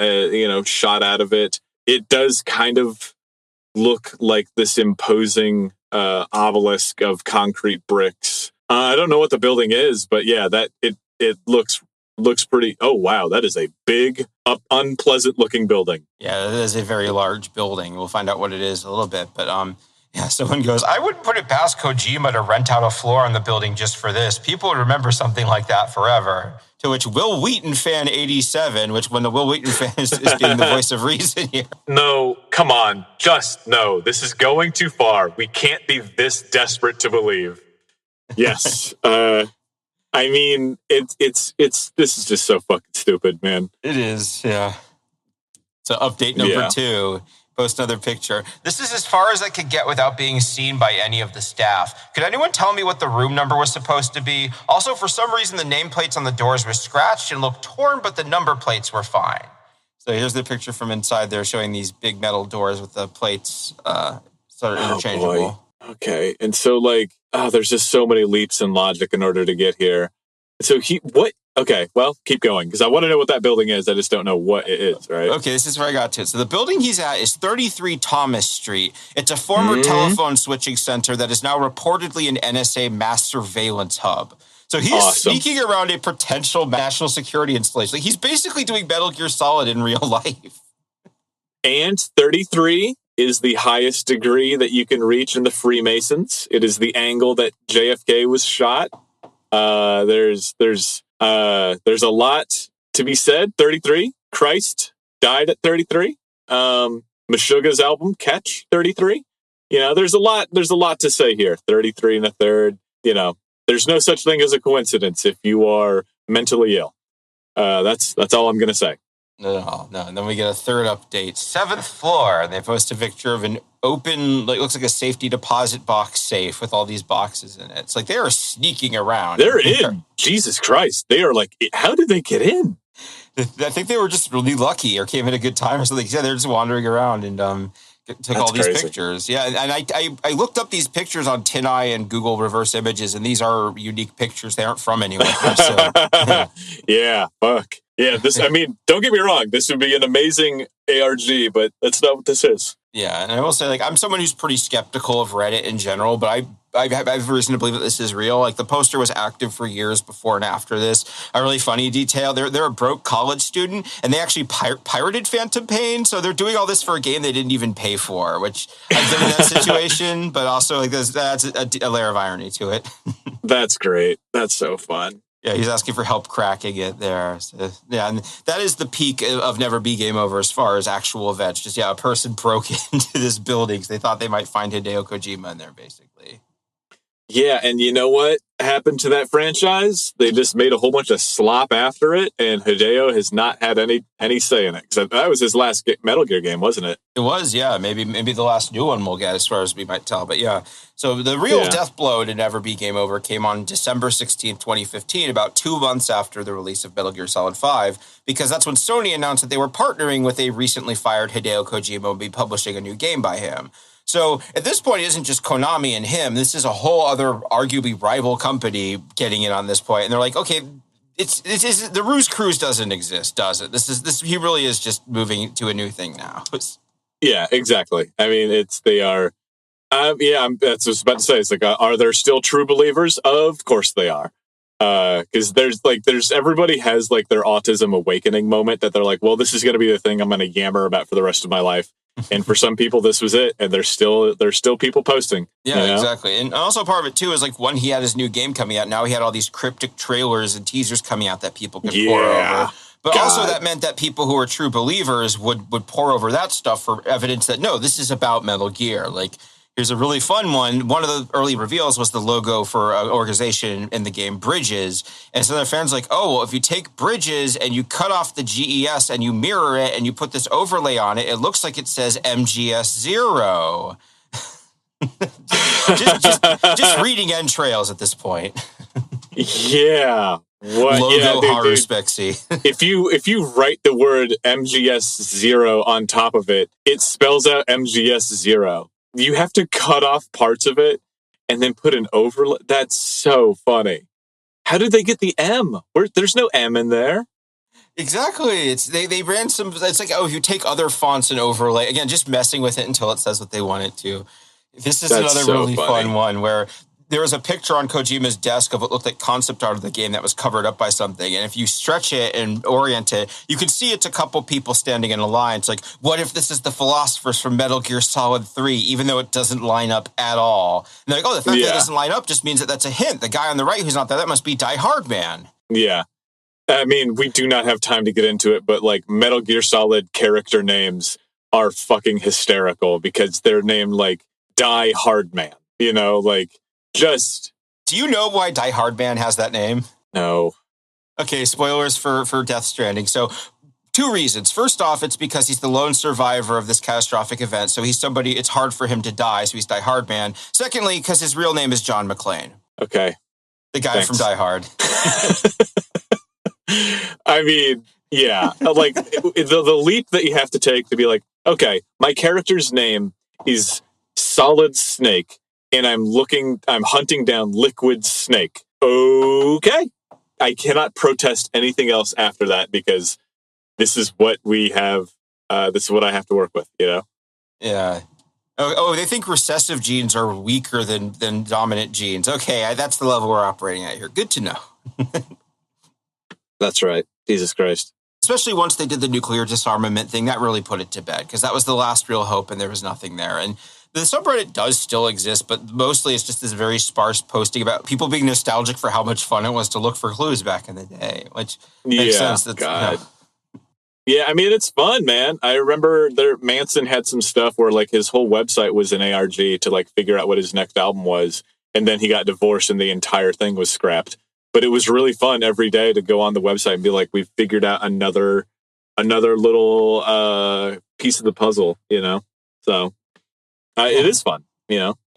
[SPEAKER 1] shot out of it. It does kind of look like this imposing obelisk of concrete bricks. I don't know what the building is, but yeah, that it looks pretty. Oh wow, that is a big, unpleasant looking building.
[SPEAKER 2] Yeah, that is a very large building. We'll find out what it is a little bit, but yeah. Someone goes, I wouldn't put it past Kojima to rent out a floor on the building just for this. People would remember something like that forever. To which Will Wheaton fan 87, which when the Will Wheaton fan is being the voice of reason here.
[SPEAKER 1] No, come on, just no. This is going too far. We can't be this desperate to believe. Yes. I mean, it's this is just so fucking stupid, man.
[SPEAKER 2] It is, yeah. So update number 2, post another picture. This is as far as I could get without being seen by any of the staff. Could anyone tell me what the room number was supposed to be? Also, for some reason, the nameplates on the doors were scratched and looked torn, but the number plates were fine. So here's the picture from inside there showing these big metal doors with the plates sort of interchangeable.
[SPEAKER 1] Boy. Okay, and so like, there's just so many leaps in logic in order to get here. So okay, well, keep going, because I want to know what that building is. I just don't know what it is, right?
[SPEAKER 2] Okay, this is where I got to it. So the building he's at is 33 Thomas Street. It's a former telephone switching center that is now reportedly an NSA mass surveillance hub. So he's sneaking around a potential national security installation. Like, he's basically doing Metal Gear Solid in real life.
[SPEAKER 1] And 33 is the highest degree that you can reach in the Freemasons. It is the angle that JFK was shot. There's a lot to be said. 33. Christ died at 33. Meshuggah's album Catch 33. There's a lot to say here. 33 and a third. There's no such thing as a coincidence if you are mentally ill. That's all I'm gonna say.
[SPEAKER 2] No. And then we get a third update. 7th floor. And they post a picture of an open, like, looks like a safety deposit box safe with all these boxes in it. It's like they are sneaking around.
[SPEAKER 1] They're in. Jesus Christ. They are like, how did they get in?
[SPEAKER 2] I think they were just really lucky or came at a good time or something. Yeah, they're just wandering around and took all these pictures. Yeah, and I looked up these pictures on TinEye and Google reverse images, and these are unique pictures. They aren't from anywhere. So,
[SPEAKER 1] yeah, fuck. Yeah, I mean, don't get me wrong. This would be an amazing ARG, but that's not what this is.
[SPEAKER 2] Yeah, and I will say, like, I'm someone who's pretty skeptical of Reddit in general, but I have reason to believe that this is real. Like, the poster was active for years before and after this. A really funny detail, they're a broke college student, and they actually pirated Phantom Pain, so they're doing all this for a game they didn't even pay for, which I've been in that situation, but also, like, that's a layer of irony to it.
[SPEAKER 1] That's great. That's so fun.
[SPEAKER 2] Yeah, he's asking for help cracking it there. So, yeah, and that is the peak of Never Be Game Over as far as actual events. Just, yeah, a person broke into this building because they thought they might find Hideo Kojima in there, basically.
[SPEAKER 1] Yeah, and you know what happened to that franchise? They just made a whole bunch of slop after it, and Hideo has not had any say in it. Because that was his last Metal Gear game, wasn't it?
[SPEAKER 2] It was, yeah. Maybe the last new one we'll get, as far as we might tell. But yeah, so the real death blow to Never Be Game Over came on December 16th, 2015, about 2 months after the release of Metal Gear Solid 5, because that's when Sony announced that they were partnering with a recently fired Hideo Kojima and be publishing a new game by him. So at this point, it isn't just Konami and him. This is a whole other arguably rival company getting in on this point. And they're like, okay, it's the Ruse Cruise doesn't exist, does it? He really is just moving to a new thing now.
[SPEAKER 1] Yeah, exactly. I mean, they are. That's what I was about to say. It's like, are there still true believers? Of course they are. Because there's everybody has like their autism awakening moment that they're like, well, this is going to be the thing I'm going to yammer about for the rest of my life. And for some people, this was it, and there's still people posting.
[SPEAKER 2] Yeah, exactly. And also part of it too is like when he had his new game coming out, now he had all these cryptic trailers and teasers coming out that people could pour over. But also that meant that people who are true believers would pour over that stuff for evidence that no, this is about Metal Gear. Like, here's a really fun one. One of the early reveals was the logo for an organization in the game, Bridges. And so their fans were like, oh, well, if you take Bridges and you cut off the GES and you mirror it and you put this overlay on it, it looks like it says MGS0. just reading entrails at this point.
[SPEAKER 1] Yeah. What?
[SPEAKER 2] Logo horror spexy.
[SPEAKER 1] if you write the word MGS0 on top of it, it spells out MGS0. You have to cut off parts of it and then put an overlay. That's so funny. How did they get the M? There's no M in there.
[SPEAKER 2] Exactly. They ran some. It's like, oh, if you take other fonts and overlay, again, just messing with it until it says what they want it to. This is another really fun one where there was a picture on Kojima's desk of what looked like concept art of the game that was covered up by something. And if you stretch it and orient it, you can see it's a couple people standing in a line. It's like, what if this is the philosophers from Metal Gear Solid 3, even though it doesn't line up at all? And they're like, oh, the fact that it doesn't line up just means that that's a hint. The guy on the right who's not there, that must be Die Hard Man.
[SPEAKER 1] Yeah. I mean, we do not have time to get into it, but like Metal Gear Solid character names are fucking hysterical because they're named like Die Hard Man, like just...
[SPEAKER 2] Do you know why Die Hard Man has that name?
[SPEAKER 1] No.
[SPEAKER 2] Okay, spoilers for Death Stranding. So 2 reasons. First off, it's because he's the lone survivor of this catastrophic event. So he's somebody, it's hard for him to die. So he's Die Hard Man. Secondly, because his real name is John McClane.
[SPEAKER 1] Okay.
[SPEAKER 2] The guy from Die Hard.
[SPEAKER 1] I mean, yeah. Like the leap that you have to take to be like, okay, my character's name is Solid Snake, and I'm hunting down Liquid Snake. Okay. I cannot protest anything else after that because this is what we have. This is what I have to work with,
[SPEAKER 2] Yeah. Oh, they think recessive genes are weaker than dominant genes. Okay, that's the level we're operating at here. Good to know.
[SPEAKER 1] That's right. Jesus Christ.
[SPEAKER 2] Especially once they did the nuclear disarmament thing, that really put it to bed because that was the last real hope and there was nothing there. And the subreddit does still exist, but mostly it's just this very sparse posting about people being nostalgic for how much fun it was to look for clues back in the day, which makes sense. That's,
[SPEAKER 1] God. Yeah, I mean, it's fun, man. I remember Manson had some stuff where like his whole website was an ARG to like figure out what his next album was. And then he got divorced and the entire thing was scrapped. But it was really fun every day to go on the website and be like, we've figured out another little piece of the puzzle, So it is fun,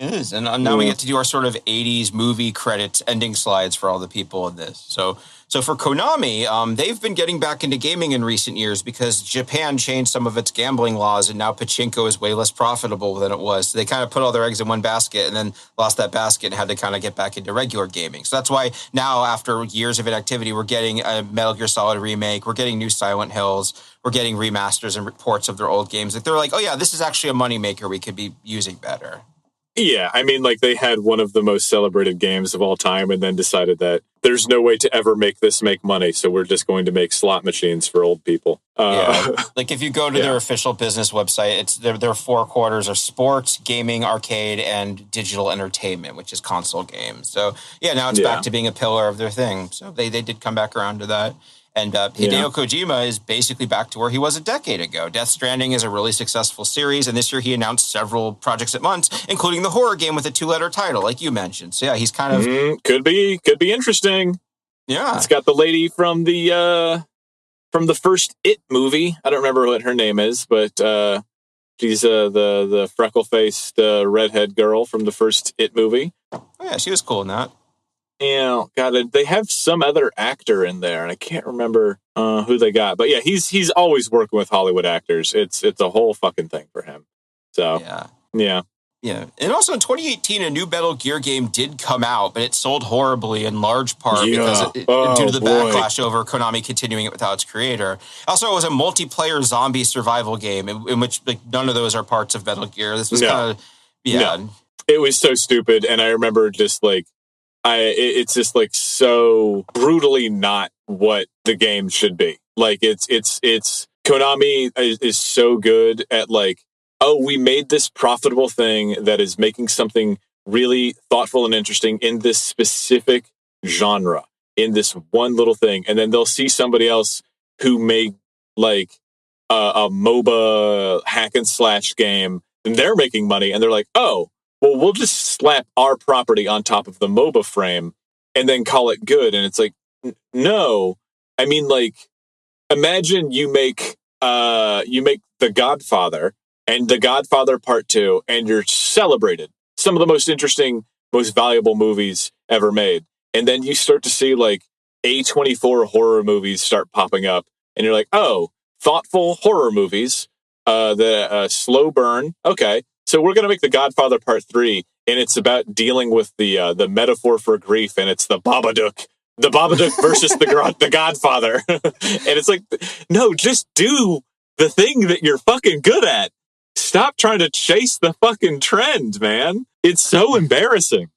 [SPEAKER 2] It is, and now we get to do our sort of 80s movie credits ending slides for all the people in this. So for Konami, they've been getting back into gaming in recent years because Japan changed some of its gambling laws, and now pachinko is way less profitable than it was. So they kind of put all their eggs in one basket and then lost that basket and had to kind of get back into regular gaming. So that's why now, after years of inactivity, we're getting a Metal Gear Solid remake, we're getting new Silent Hills, we're getting remasters and reports of their old games. Like, they're like, oh yeah, this is actually a moneymaker we could be using better.
[SPEAKER 1] Yeah, I mean, like, they had one of the most celebrated games of all time and then decided that there's no way to ever make this make money, so we're just going to make slot machines for old people.
[SPEAKER 2] Like, if you go to their official business website, it's their four quarters are sports, gaming, arcade, and digital entertainment, which is console games. So, yeah, now it's back to being a pillar of their thing. So they did come back around to that. And Hideo Kojima is basically back to where he was a decade ago. Death Stranding is a really successful series, and this year he announced several projects at once, including the horror game with a 2-letter title, like you mentioned. So yeah, he's kind of
[SPEAKER 1] could be interesting.
[SPEAKER 2] Yeah,
[SPEAKER 1] it's got the lady from the first It movie. I don't remember what her name is, but she's the freckle-faced redhead girl from the first It movie.
[SPEAKER 2] Oh yeah, she was cool in that.
[SPEAKER 1] Yeah, God, they have some other actor in there, and I can't remember who they got. But yeah, he's always working with Hollywood actors. It's a whole fucking thing for him. So yeah.
[SPEAKER 2] And also in 2018, a new Metal Gear game did come out, but it sold horribly in large part because due to the backlash over Konami continuing it without its creator. Also, it was a multiplayer zombie survival game in which, like, none of those are parts of Metal Gear. This was kind of
[SPEAKER 1] It was so stupid, and I remember just like. It's just like so brutally not what the game should be. Like it's Konami is so good at like, oh, we made this profitable thing that is making something really thoughtful and interesting in this specific genre, in this one little thing, and then they'll see somebody else who made like a MOBA hack and slash game, and they're making money, and they're like, oh. Well, we'll just slap our property on top of the MOBA frame and then call it good. And it's like, no. I mean, like, imagine you make The Godfather and The Godfather Part 2, and you're celebrated. Some of the most interesting, most valuable movies ever made. And then you start to see, like, A24 horror movies start popping up. And you're like, oh, thoughtful horror movies, the slow burn. Okay. So we're going to make The Godfather Part 3, and it's about dealing with the metaphor for grief, and it's the Babadook versus the Godfather. And it's like, no, just do the thing that you're fucking good at. Stop trying to chase the fucking trend, man. It's so embarrassing.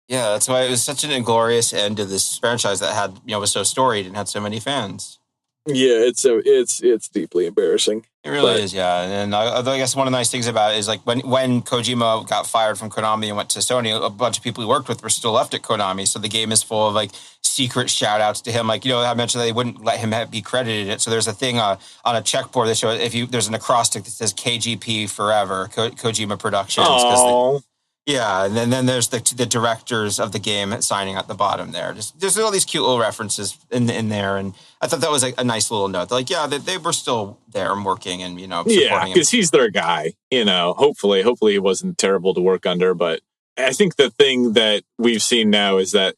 [SPEAKER 2] Yeah, that's why it was such an inglorious end to this franchise that had, was so storied and had so many fans.
[SPEAKER 1] Yeah, it's deeply embarrassing.
[SPEAKER 2] It really is, yeah. And I guess one of the nice things about it is like when Kojima got fired from Konami and went to Sony, a bunch of people he worked with were still left at Konami. So the game is full of like secret shout outs to him. Like, I mentioned that they wouldn't let him be credited in it. So there's a thing on a checkboard that shows there's an acrostic that says KGP forever, Kojima Productions. Yeah, and then there's the directors of the game signing at the bottom there. There's all these cute little references in there, and I thought that was a nice little note. Like, yeah, they were still there and working, and supporting him.
[SPEAKER 1] Because he's their guy. Hopefully he wasn't terrible to work under. But I think the thing that we've seen now is that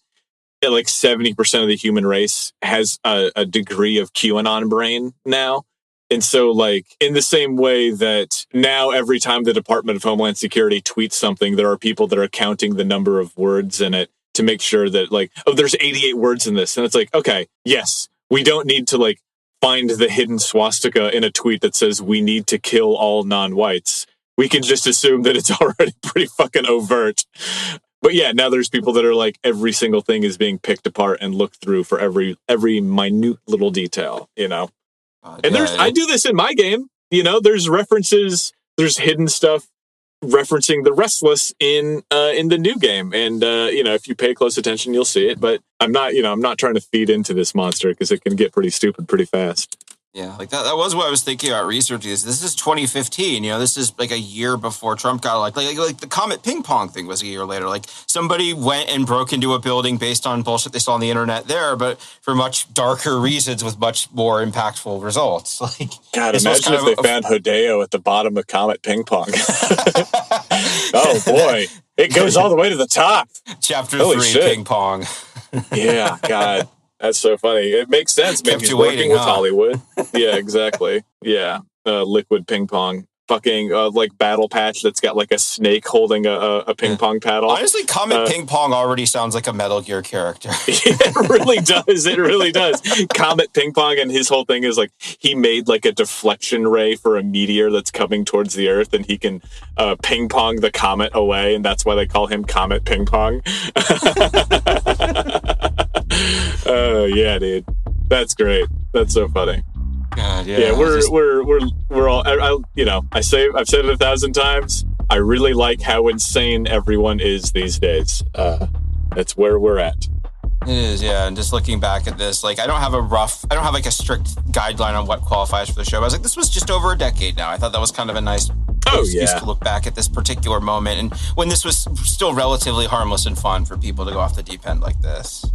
[SPEAKER 1] like 70% of the human race has a degree of QAnon brain now. And so, like, in the same way that now every time the Department of Homeland Security tweets something, there are people that are counting the number of words in it to make sure that, like, oh, there's 88 words in this. And it's like, okay, yes, we don't need to, like, find the hidden swastika in a tweet that says we need to kill all non-whites. We can just assume that it's already pretty fucking overt. But yeah, now there's people that are like, every single thing is being picked apart and looked through for every minute little detail, And I do this in my game. There's references, there's hidden stuff referencing the Restless in the new game. And, if you pay close attention, you'll see it. But I'm not trying to feed into this monster because it can get pretty stupid pretty fast.
[SPEAKER 2] Yeah, like that was what I was thinking about researching. This is 2015. This is like a year before Trump got like the Comet ping pong thing was a year later. Like somebody went and broke into a building based on bullshit they saw on the internet there, but for much darker reasons with much more impactful results. Like,
[SPEAKER 1] God, imagine if they found Hideo at the bottom of Comet ping pong. Oh boy. It goes all the way to the top.
[SPEAKER 2] Chapter
[SPEAKER 1] Holy
[SPEAKER 2] 3,
[SPEAKER 1] shit.
[SPEAKER 2] ping pong.
[SPEAKER 1] Yeah, God. That's so funny. It makes sense. Maybe he's working with Hollywood. Yeah, exactly. Yeah. Liquid ping pong. Fucking like battle patch that's got like a snake holding a ping pong paddle.
[SPEAKER 2] Honestly, Comet Ping Pong already sounds like a Metal Gear character.
[SPEAKER 1] It really does. It really does. Comet Ping Pong, and his whole thing is like he made like a deflection ray for a meteor that's coming towards the Earth, and he can ping pong the comet away, and that's why they call him Comet Ping Pong. Oh yeah, dude, that's great. That's so funny.
[SPEAKER 2] God,
[SPEAKER 1] yeah, we're all. I've said it 1,000 times. I really like how insane everyone is these days. That's where we're at.
[SPEAKER 2] It is, yeah. And just looking back at this, like I don't have like a strict guideline on what qualifies for the show. I was like, this was just over a decade now. I thought that was kind of a nice excuse to look back at this particular moment, and when this was still relatively harmless and fun for people to go off the deep end like this.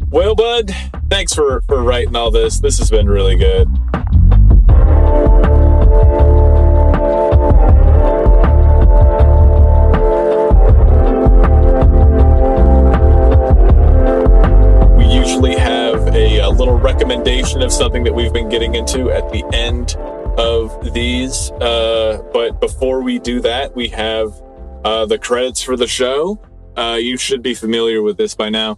[SPEAKER 1] Well, bud, thanks for writing all this. This has been really good. We usually have a little recommendation of something that we've been getting into at the end of these. But before we do that, we have the credits for the show. You should be familiar with this by now.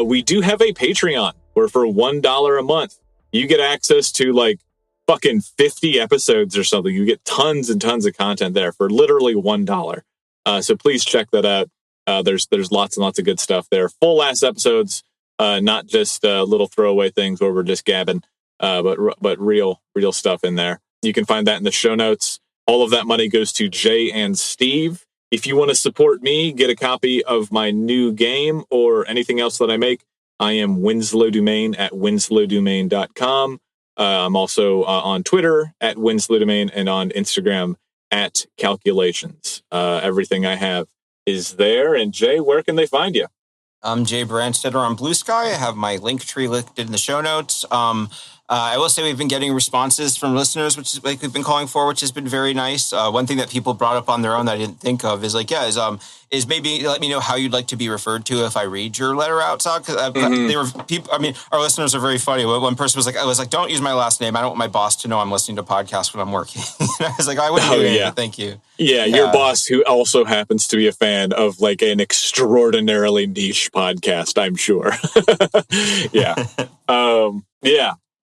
[SPEAKER 1] We do have a Patreon where for $1 a month, you get access to like fucking 50 episodes or something. You get tons and tons of content there for literally $1. So please check that out. There's lots and lots of good stuff there. Full ass episodes, not just little throwaway things where we're just gabbing, but real stuff in there. You can find that in the show notes. All of that money goes to Jay and Steve. If you want to support me, get a copy of my new game or anything else that I make, I am Winslow Dumain at winslowdumain.com. I'm also on Twitter at Winslow Dumain and on Instagram at Calculations. Everything I have is there. And Jay, where can they find you?
[SPEAKER 2] I'm Jay Brandstetter on Blue Sky. I have my link tree linked in the show notes. I will say we've been getting responses from listeners, which is like we've been calling for, which has been very nice. One thing that people brought up on their own that I didn't think of is like, is maybe let me know how you'd like to be referred to if I read your letter out. Because they were people. I mean, our listeners are very funny. One person was like, don't use my last name. I don't want my boss to know I'm listening to podcasts when I'm working. I was like, I wouldn't do it. Thank you.
[SPEAKER 1] Yeah, your boss, who also happens to be a fan of like an extraordinarily niche podcast, I'm sure.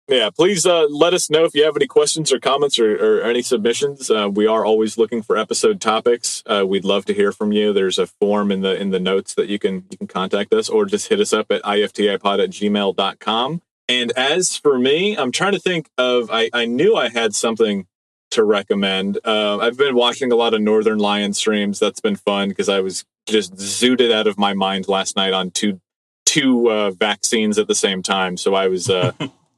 [SPEAKER 1] Yeah, please let us know if you have any questions or comments or any submissions. We are always looking for episode topics. We'd love to hear from you. There's a form in the notes that you can contact us, or just hit us up at iftipod@gmail.com. And as for me, I'm trying to think of, I knew I had something to recommend. I've been watching a lot of Northern Lion streams. That's been fun because I was just zooted out of my mind last night on two vaccines at the same time. So I was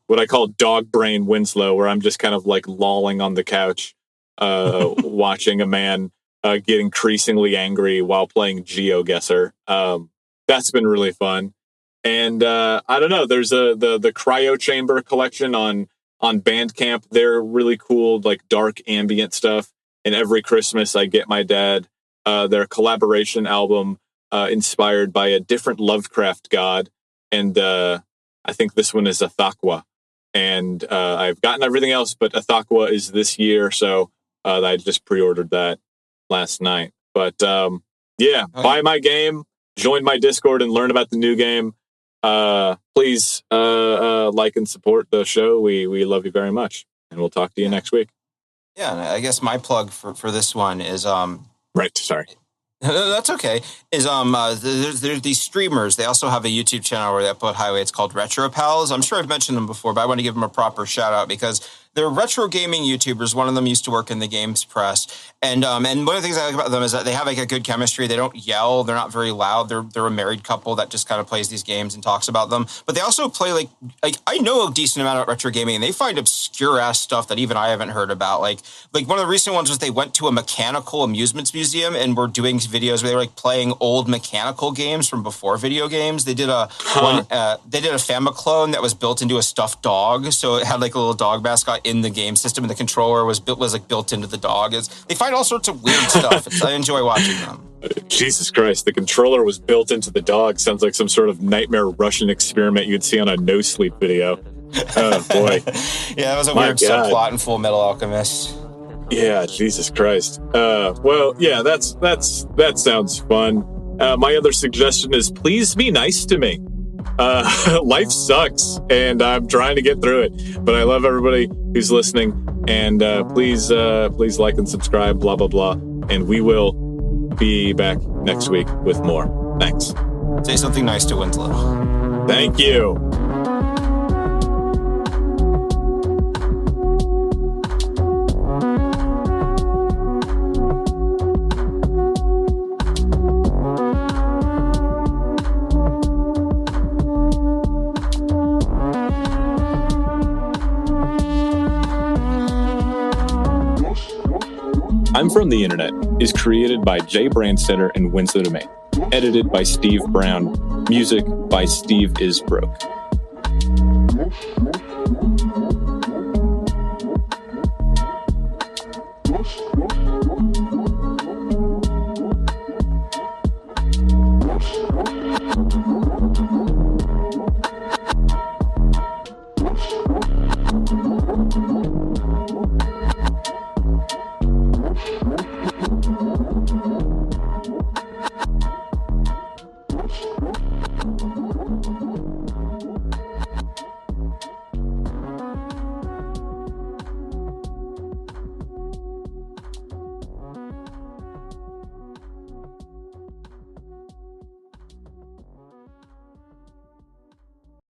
[SPEAKER 1] what I call dog brain Winslow, where I'm just kind of like lolling on the couch, watching a man get increasingly angry while playing GeoGuessr. That's been really fun. And I don't know, there's the Cryo Chamber collection on Bandcamp. They're really cool, like dark ambient stuff. And every Christmas I get my dad their collaboration album inspired by a different Lovecraft god. And I think this one is Athakwa. And I've gotten everything else, but Athakwa is this year. So I just pre-ordered that last night. But buy my game, join my Discord, and learn about the new game. Please like and support the show. We love you very much. And we'll talk to you next week.
[SPEAKER 2] Yeah, and I guess my plug for this one is...
[SPEAKER 1] Right, sorry.
[SPEAKER 2] That's okay. There's these streamers. They also have a YouTube channel where they upload highway. It's called Retro Pals. I'm sure I've mentioned them before, but I want to give them a proper shout out because they're retro gaming YouTubers. One of them used to work in the games press. And one of the things I like about them is that they have like a good chemistry. They don't yell. They're not very loud. They're a married couple that just kind of plays these games and talks about them. But they also play like I know a decent amount of retro gaming, and they find obscure ass stuff that even I haven't heard about. Like one of the recent ones was they went to a mechanical amusements museum and were doing videos where they were like playing old mechanical games from before video games. They did a Famiclone that was built into a stuffed dog, so it had like a little dog mascot in the game system, and the controller was built into the dog. They find find all sorts of weird stuff. I enjoy watching them.
[SPEAKER 1] Jesus Christ, the controller was built into the dog. Sounds like some sort of nightmare Russian experiment you'd see on a No Sleep video. Oh, boy.
[SPEAKER 2] Yeah, that was a weird subplot in Full Metal Alchemist.
[SPEAKER 1] Yeah, Jesus Christ. Well, yeah, that sounds fun. My other suggestion is please be nice to me. Life sucks, and I'm trying to get through it. But I love everybody who's listening, and please like and subscribe, blah, blah, blah. And we will be back next week with more. Thanks.
[SPEAKER 2] Say something nice to Winslow.
[SPEAKER 1] Thank you. I'm From the Internet is created by Jaybrandstetter and Winslow Domain. Edited by Steve Brown. Music by Steve Isbrook.